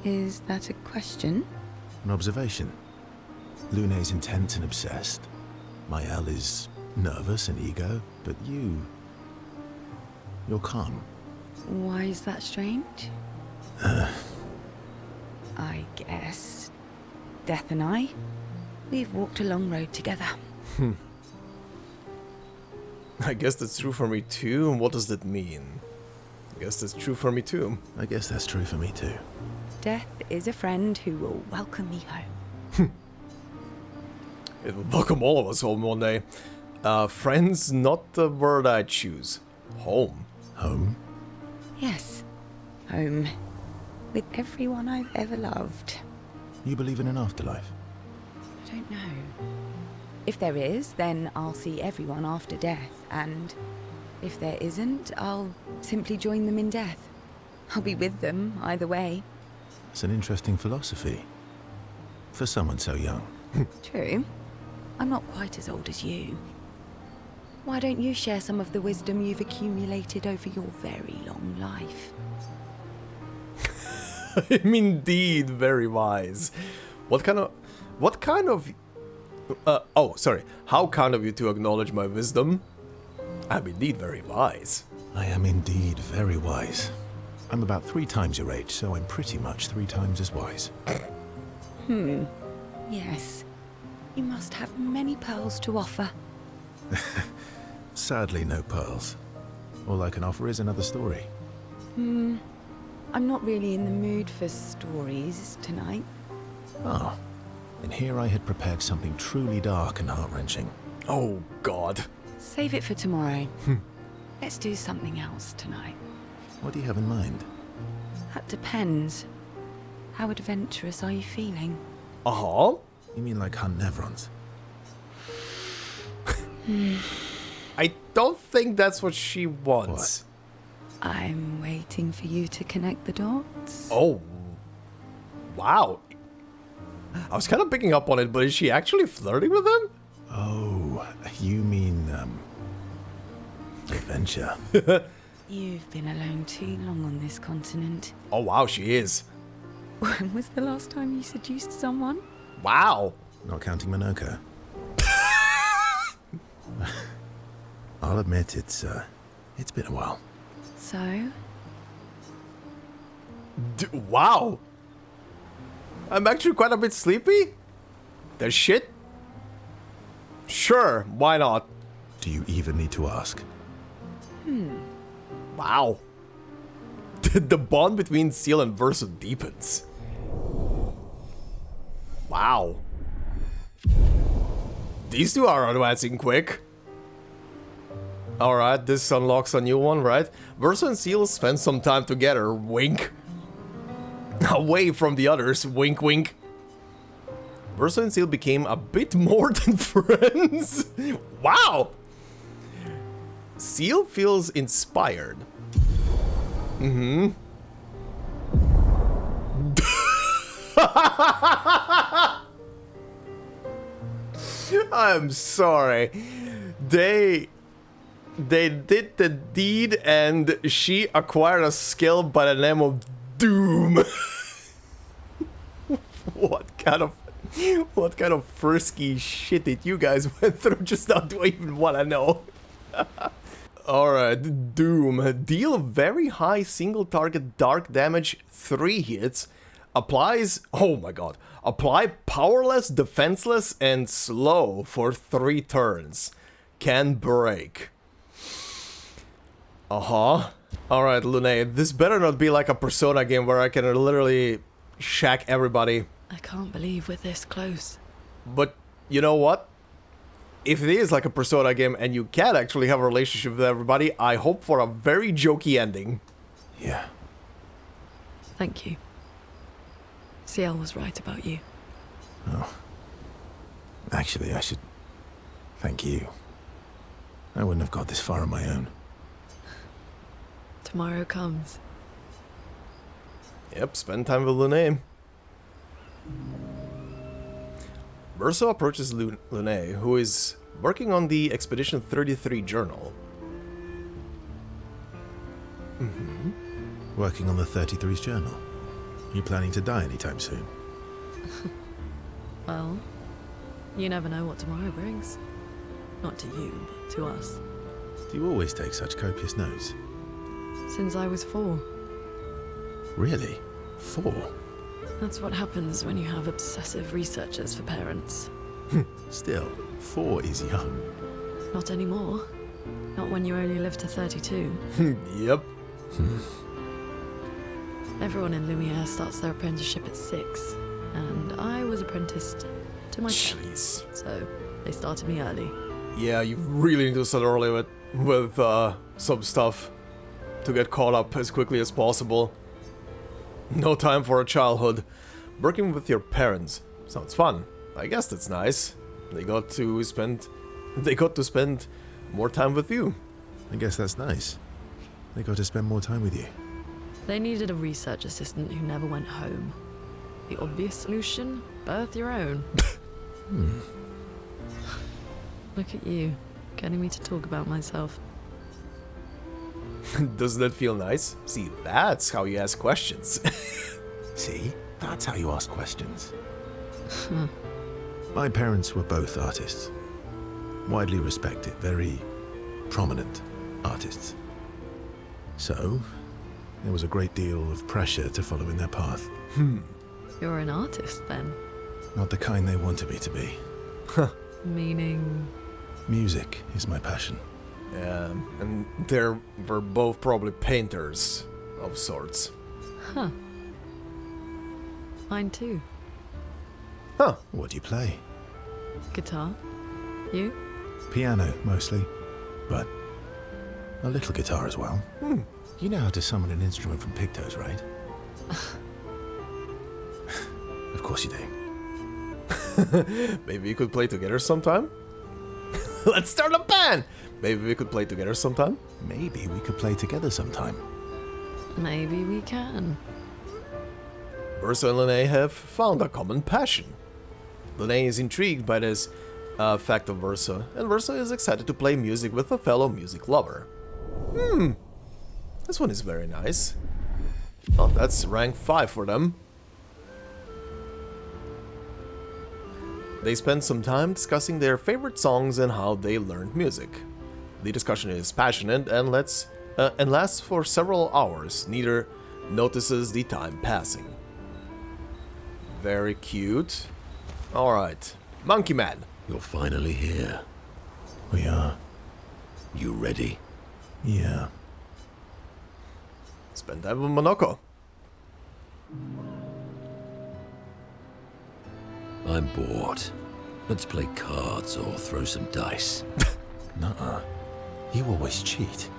Is that a question? An observation. Lune's intense and obsessed. Mael is nervous and eager, but you're calm. Why is that strange? I guess Death and I, we've walked a long road together. I guess that's true for me too, and what does that mean? I guess that's true for me too. I guess that's true for me too. Death is a friend who will welcome me home. It will welcome all of us home one day. Friends, not the word I choose. Home. Home? Yes, home. With everyone I've ever loved. You believe in an afterlife? I don't know. If there is, then I'll see everyone after death, and if there isn't, I'll simply join them in death. I'll be with them either way. It's an interesting philosophy. For someone so young. True. I'm not quite as old as you. Why don't you share some of the wisdom you've accumulated over your very long life? I'm indeed very wise. How kind of you to acknowledge my wisdom? I'm indeed very wise. I am indeed very wise. I'm about 3 times your age, so I'm pretty much 3 times as wise. Yes. You must have many pearls to offer. Sadly, no pearls. All I can offer is another story. I'm not really in the mood for stories tonight. Oh. And here I had prepared something truly dark and heart-wrenching. Oh, God. Save it for tomorrow. Let's do something else tonight. What do you have in mind? That depends. How adventurous are you feeling? Uh-huh. You mean like hunt Nevrons? I don't think that's what she wants. I'm waiting for you to connect the dots. Oh. Wow. I was kind of picking up on it, but is she actually flirting with him? Oh, you mean, adventure. You've been alone too long on this continent. Oh, wow, she is. When was the last time you seduced someone? Wow. Not counting Minoka. I'll admit it's been a while. So? Wow. I'm actually quite a bit sleepy. The shit? Sure, why not? Do you even need to ask? Wow. The bond between Seal and Verso deepens. Wow. These two are advancing quick. Alright, this unlocks a new one, right? Verso and Seal spend some time together, wink. Away from the others, wink wink. Verso and Seal became a bit more than friends. Wow! Seal feels inspired. Mm-hmm. I'm sorry. They did the deed and she acquired a skill by the name of Doom. What kind of frisky shit did you guys went through just now? Do I even want to know? Alright, Doom. Deal very high single target dark damage, 3 hits. Applies, oh my god. Apply powerless, defenseless, and slow for 3 turns. Can break. Uh-huh. Alright, Lune, this better not be like a Persona game where I can literally shack everybody. I can't believe we're this close. But, you know what? If it is like a Persona game and you can actually have a relationship with everybody, I hope for a very jokey ending. Yeah. Thank you. Ciel was right about you. Oh. Actually, I should thank you. I wouldn't have got this far on my own. Tomorrow comes. Yep, spend time with Lune. Verso approaches Lune, who is working on the Expedition 33 journal. Working on the 33's journal. You planning to die anytime soon? Well, you never know what tomorrow brings. Not to you, but to us. Do you always take such copious notes? Since I was 4. Really? 4? That's what happens when you have obsessive researchers for parents. Still, 4 is young. Not anymore. Not when you only live to 32. Yep. Everyone in Lumière starts their apprenticeship at 6, and I was apprenticed to my Jeez. so they started me early. Yeah, you really need to start early with some stuff to get caught up as quickly as possible. No time for a childhood. Working with your parents sounds fun. I guess that's nice. They got to spend more time with you. I guess that's nice. They got to spend more time with you. They needed a research assistant who never went home. The obvious solution? Birth your own. Look at you, getting me to talk about myself. Doesn't that feel nice? See, that's how you ask questions. See? That's how you ask questions. My parents were both artists. Widely respected, very prominent artists. So, there was a great deal of pressure to follow in their path. You're an artist, then? Not the kind they wanted me to be. Meaning? Music is my passion. Yeah, and they were both probably painters of sorts. Huh. Mine too. Huh. What do you play? Guitar. You? Piano, mostly. But a little guitar as well. You know how to summon an instrument from Pictos, right? Of course you do. Maybe we could play together sometime? Let's start a band! Maybe we could play together sometime? Maybe we could play together sometime. Maybe we can. Verso and Lene have found a common passion. Lene is intrigued by this fact of Verso, and Verso is excited to play music with a fellow music lover. This one is very nice. Oh, that's rank 5 for them. They spend some time discussing their favorite songs and how they learned music. The discussion is passionate and lasts for several hours. Neither notices the time passing. Very cute. Alright. Monkey Man. You're finally here. We are. You ready? Yeah. Spend time with Monoko. I'm bored. Let's play cards or throw some dice. Nuh-uh. You always cheat.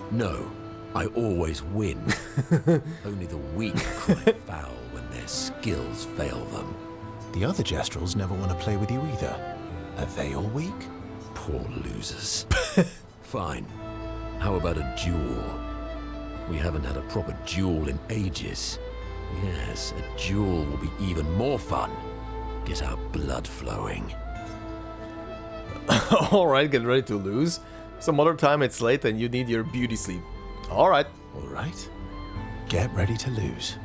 No, I always win. Only the weak cry foul when their skills fail them. The other Jestrels never want to play with you either. Are they all weak? Poor losers. Fine. How about a duel? We haven't had a proper duel in ages. Yes, a duel will be even more fun. Get our blood flowing. Alright, get ready to lose. Some other time it's late and you need your beauty sleep. Alright. Alright. Get ready to lose.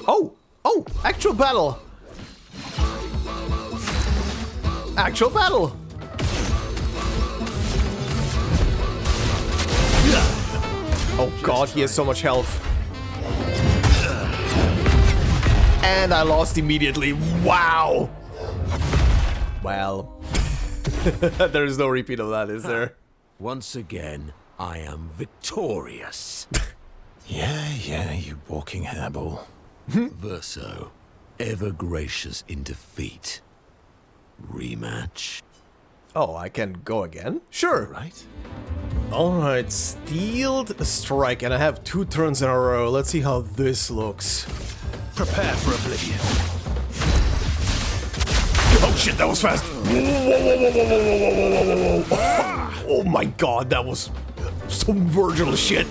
Oh! Oh! Actual battle! Actual battle! Oh god, he has so much health. And I lost immediately. Wow! Well, there is no repeat of that, is there? Once again, I am victorious. Yeah, you walking hairball. Verso, ever gracious in defeat. Rematch. Oh, I can go again? Sure. Right? Alright, Steeled Strike, and I have 2 turns in a row. Let's see how this looks. Prepare for oblivion. Oh shit, that was fast! Whoa. Oh my god, that was some Virgil shit.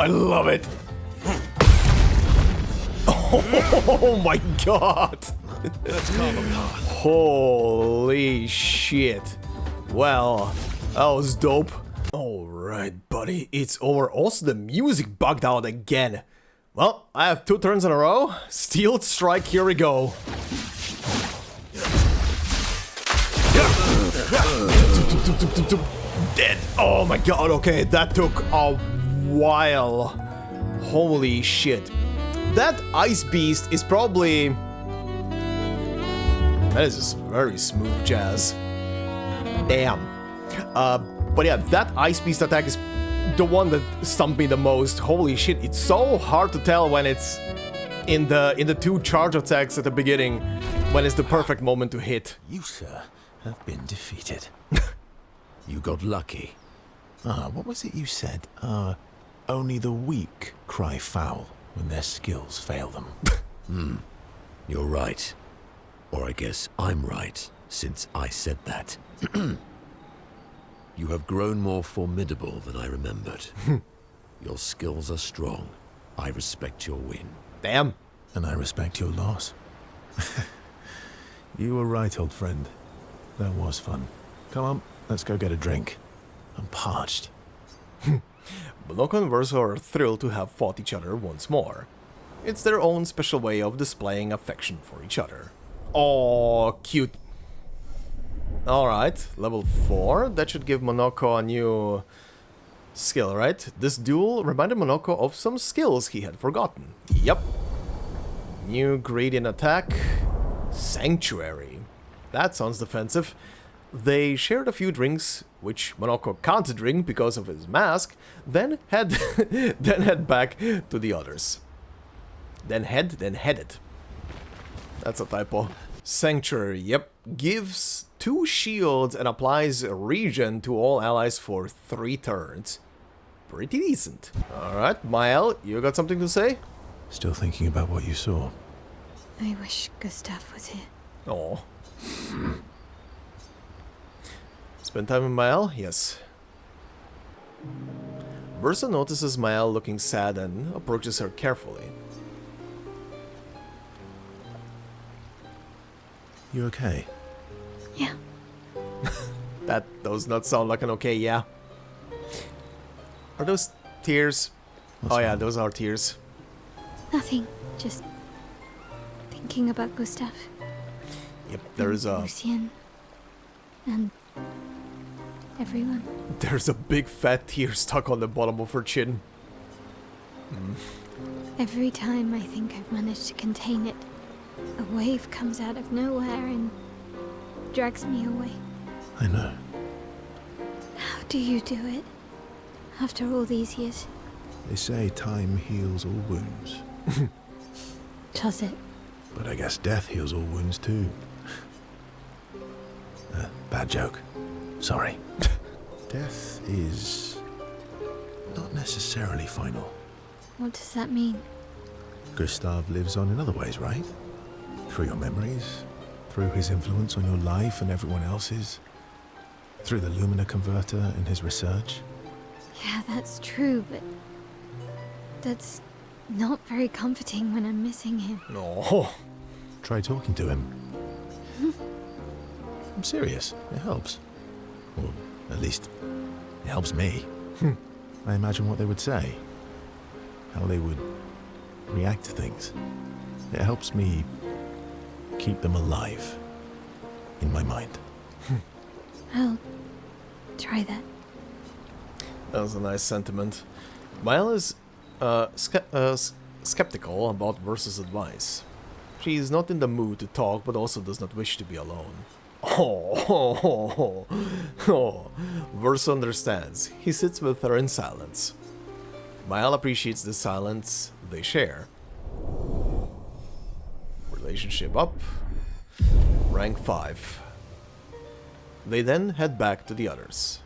I love it. Oh my god. Let's calm them. Holy shit. Well, that was dope. Alright, buddy, it's over. Also, the music bugged out again. Well, I have 2 turns in a row. Steeled Strike, here we go. Dead. Oh my god, okay, that took a while. Holy shit. That Ice Beast is probably... That is just very smooth jazz. Damn. But yeah, that Ice Beast attack is the one that stumped me the most. Holy shit, it's so hard to tell when it's in the 2 charge attacks at the beginning, when it's the perfect moment to hit. You, sir, have been defeated. You got lucky. What was it you said? Only the weak cry foul when their skills fail them. You're right. Or I guess I'm right, since I said that. You have grown more formidable than I remembered. Your skills are strong. I respect your win. Damn. And I respect your loss. You were right, old friend. That was fun. Come on, let's go get a drink. I'm parched. Monoko and Verso are thrilled to have fought each other once more. It's their own special way of displaying affection for each other. Oh, cute. Alright, level 4. That should give Monoko a new skill, right? This duel reminded Monoko of some skills he had forgotten. Yep. New gradient attack. Sanctuary. That sounds defensive. They shared a few drinks, which Monoko can't drink because of his mask, then head back to the others. Then headed. That's a typo. Sanctuary, yep. Gives 2 shields and applies regen to all allies for 3 turns. pretty decent. Alright, Mael, you got something to say? Still thinking about what you saw. I wish Gustav was here. Oh. Spend time with Mael? Yes. Versa notices Mael looking sad and approaches her carefully. You okay? Yeah. That does not sound like an okay, yeah. Are those tears? What's oh yeah, wrong? those are tears. Nothing. Just thinking about Gustav. Yep, there's a Lucien. And everyone. there's a big fat tear stuck on the bottom of her chin. Every time I think I've managed to contain it, a wave comes out of nowhere and drags me away. I know. How do you do it? After all these years? They say time heals all wounds. Does it? But I guess death heals all wounds too. Bad joke. Sorry. Death is not necessarily final. What does that mean? Gustav lives on in other ways, right? Through your memories, through his influence on your life and everyone else's, through the Lumina converter and his research. Yeah, that's true, but that's not very comforting when I'm missing him. No. Try talking to him. I'm serious. It helps. Or at least, it helps me. I imagine what they would say. How they would react to things. It helps me keep them alive in my mind. I'll try that. That was a nice sentiment. Mael is skeptical about Versa's advice. She is not in the mood to talk, but also does not wish to be alone. Oh, Versa understands. He sits with her in silence. Mael appreciates the silence they share. Relationship up. Rank 5. They then head back to the others.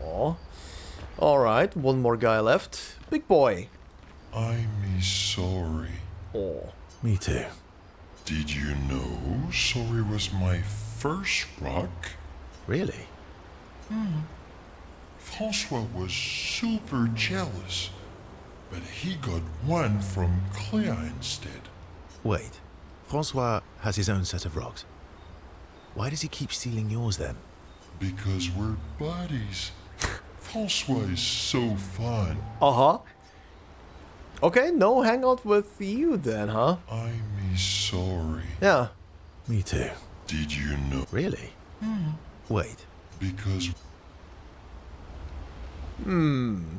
Aw. Alright, one more guy left. Big boy. I'm sorry. Oh. Me too. Did you know sorry was my first rock? Really? Francois was super jealous, but he got one from Clair instead. Wait. Francois has his own set of rocks. Why does he keep stealing yours then? Because we're buddies. Francois is so fun. Uh-huh. Okay, no hangout with you then, huh? I'm sorry. Yeah. Me too. Did you know? Really? Wait. Because I'm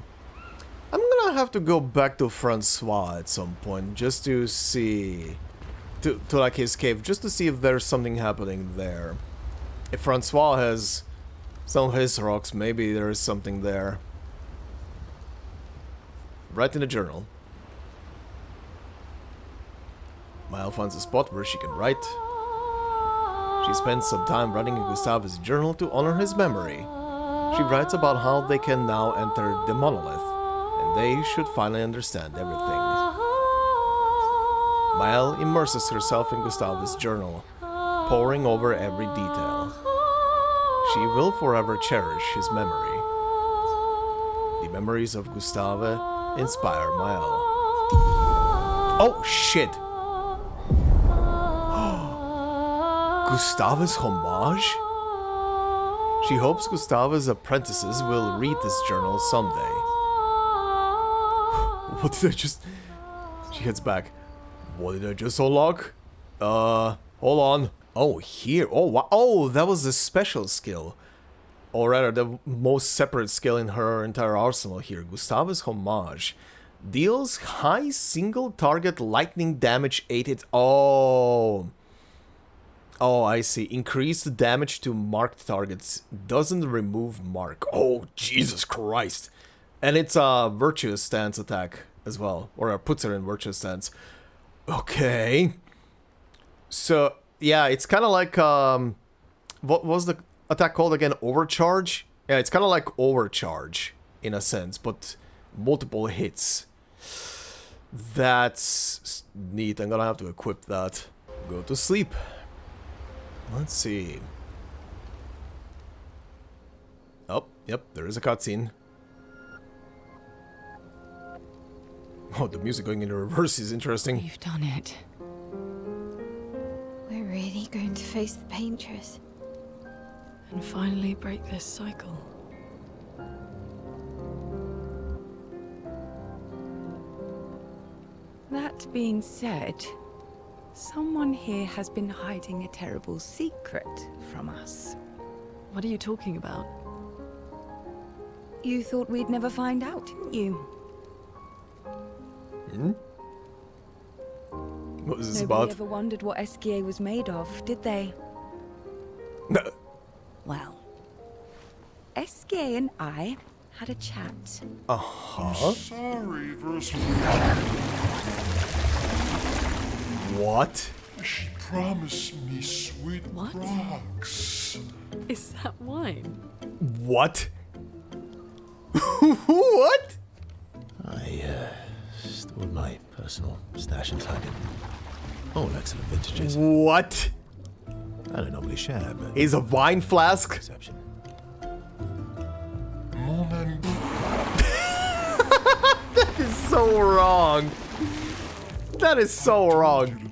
gonna have to go back to Francois at some point just to see... To like his cave, just to see if there's something happening there. If Francois has some of his rocks, maybe there is something there. Write in the journal. Mael finds a spot where she can write. She spends some time writing in Gustav's journal to honor his memory. She writes about how they can now enter the monolith, and they should finally understand everything. Mael immerses herself in Gustav's journal, poring over every detail. She will forever cherish his memory. The memories of Gustave inspire Mael. Oh shit! Gustave's homage? She hopes Gustave's apprentices will read this journal someday. What did I just... She heads back. What did I just unlock? Hold on. Oh, here. Oh, wow. Oh, that was a special skill. Or rather, the most separate skill in her entire arsenal here. Gustave's homage. Deals high single target lightning damage 8 hits. Oh. Oh, I see. Increased damage to marked targets. Doesn't remove mark. Oh, Jesus Christ. And it's a virtuous stance attack as well. Or puts her in virtuous stance. Okay. So, yeah, it's kind of like... what was the attack called again? Overcharge? Yeah, it's kind of like overcharge. in a sense, but multiple hits. That's neat. I'm gonna have to equip that. Go to sleep. Let's see. Oh, yep, there is a cutscene. Oh, the music going into reverse is interesting. You've done it. We're really going to face the Paintress. And finally break this cycle. That being said, someone here has been hiding a terrible secret from us. What are you talking about? You thought we'd never find out, didn't you? Hmm? What is this Nobody about? ever wondered what Esquier was made of, did they? No. Well, Esquier and I had a chat. Uh-huh. Sorry, verse. What? She promised me sweet What? rocks. Is that wine? What? What? I stored my personal stash inside it. All excellent vintages. What? I don't normally share, but Is a wine flask? exception. Mon ami. That is so wrong. That is so wrong.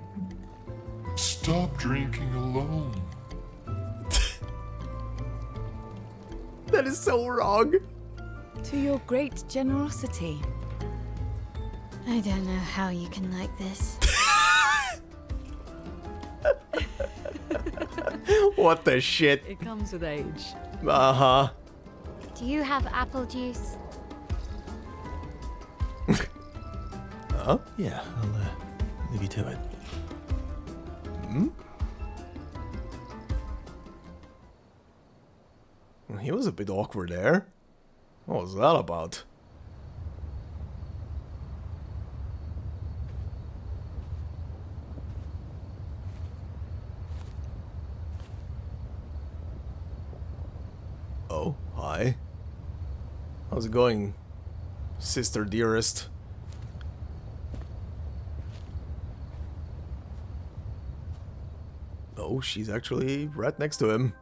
Stop drinking alone. That is so wrong. To your great generosity. I don't know how you can like this. What the shit? It comes with age. Uh-huh. Do you have apple juice? Huh? Yeah, I'll leave you to it. Hmm? He was a bit awkward there. What was that about? Oh, hi. How's it going, sister dearest? Oh, she's actually right next to him.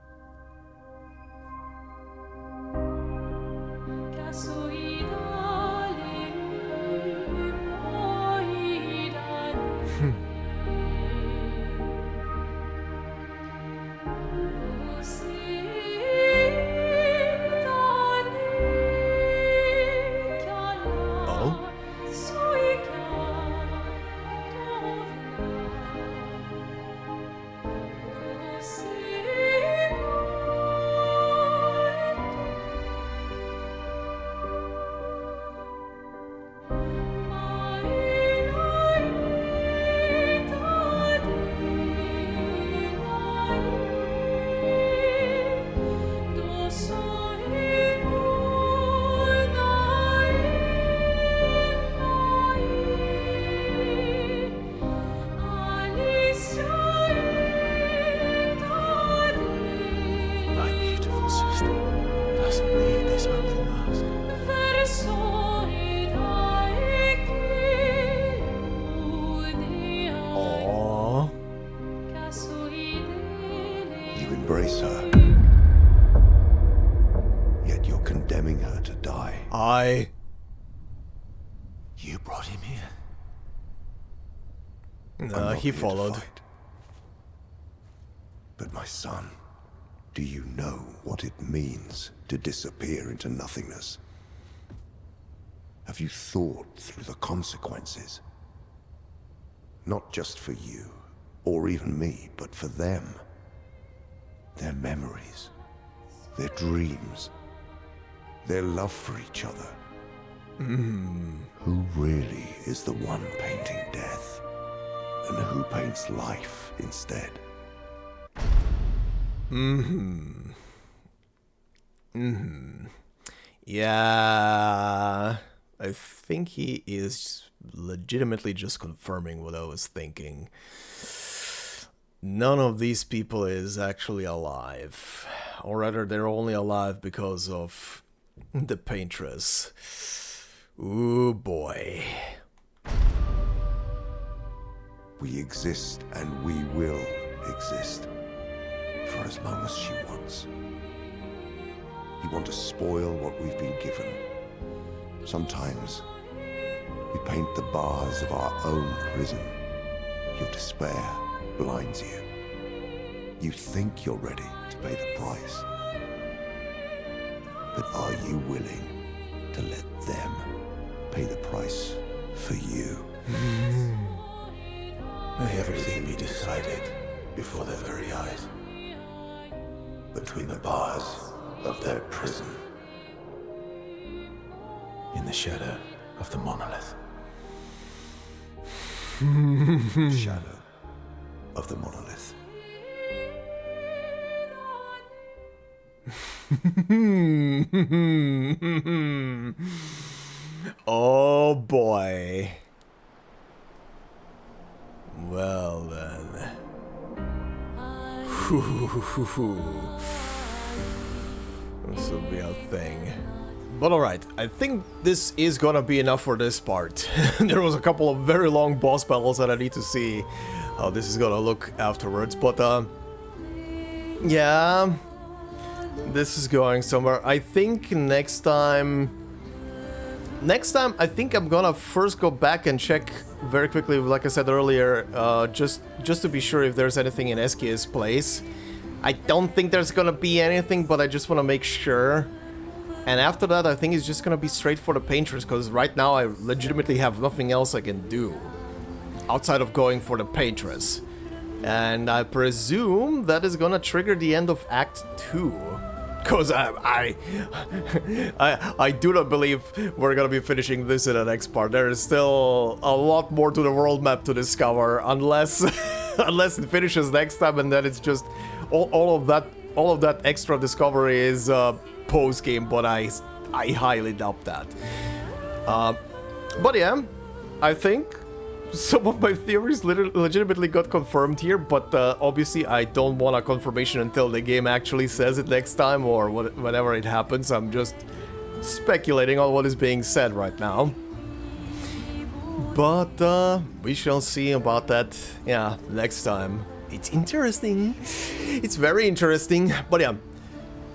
Embrace her. Yet you're condemning her to die. You brought him here. Nah, he followed. But my son, do you know what it means to disappear into nothingness? Have you thought through the consequences? Not just for you, or even me, but for them. Their memories, their dreams, their love for each other. Who really is the one painting death? And who paints life instead? Yeah, I think he is legitimately just confirming what I was thinking. None of these people is actually alive. Or rather, they're only alive because of The Paintress. Ooh boy. We exist and we will exist for as long as she wants. You want to spoil what we've been given. Sometimes we paint the bars of our own prison. Your despair blinds you. You think you're ready to pay the price. But are you willing to let them pay the price for you? May everything be decided before their very eyes. Between the bars of their prison. In the shadow of the monolith. Shadow of the monolith. Oh boy. Well then. This will be a thing. But alright, I think this is gonna be enough for this part. There was a couple of very long boss battles that I need to see how this is gonna look afterwards, but yeah, this is going somewhere. I think next time I think I'm gonna first go back and check very quickly, like I said earlier, just to be sure if there's anything in Eskia's place. I don't think there's gonna be anything, but I just want to make sure. And after that, I think it's just gonna be straight for the Paintress, because right now I legitimately have nothing else I can do outside of going for the Paintress. And I presume that is gonna trigger the end of Act 2. Because I do not believe we're gonna be finishing this in the next part. There is still a lot more to the world map to discover, unless unless it finishes next time, and then it's just all of that extra discovery is post game. But I highly doubt that. But yeah, I think some of my theories legitimately got confirmed here, but obviously I don't want a confirmation until the game actually says it next time, or whenever it happens. I'm just speculating on what is being said right now. But we shall see about that, yeah, next time. It's interesting. It's very interesting. But yeah,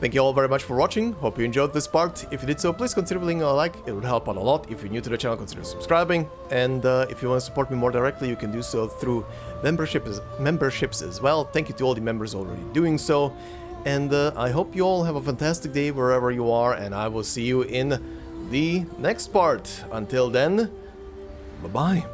thank you all very much for watching. Hope you enjoyed this part. If you did so, please consider leaving a like. It would help out a lot. If you're new to the channel, consider subscribing. And if you want to support me more directly, you can do so through memberships as well. Thank you to all the members already doing so. And I hope you all have a fantastic day wherever you are. And I will see you in the next part. Until then, bye-bye.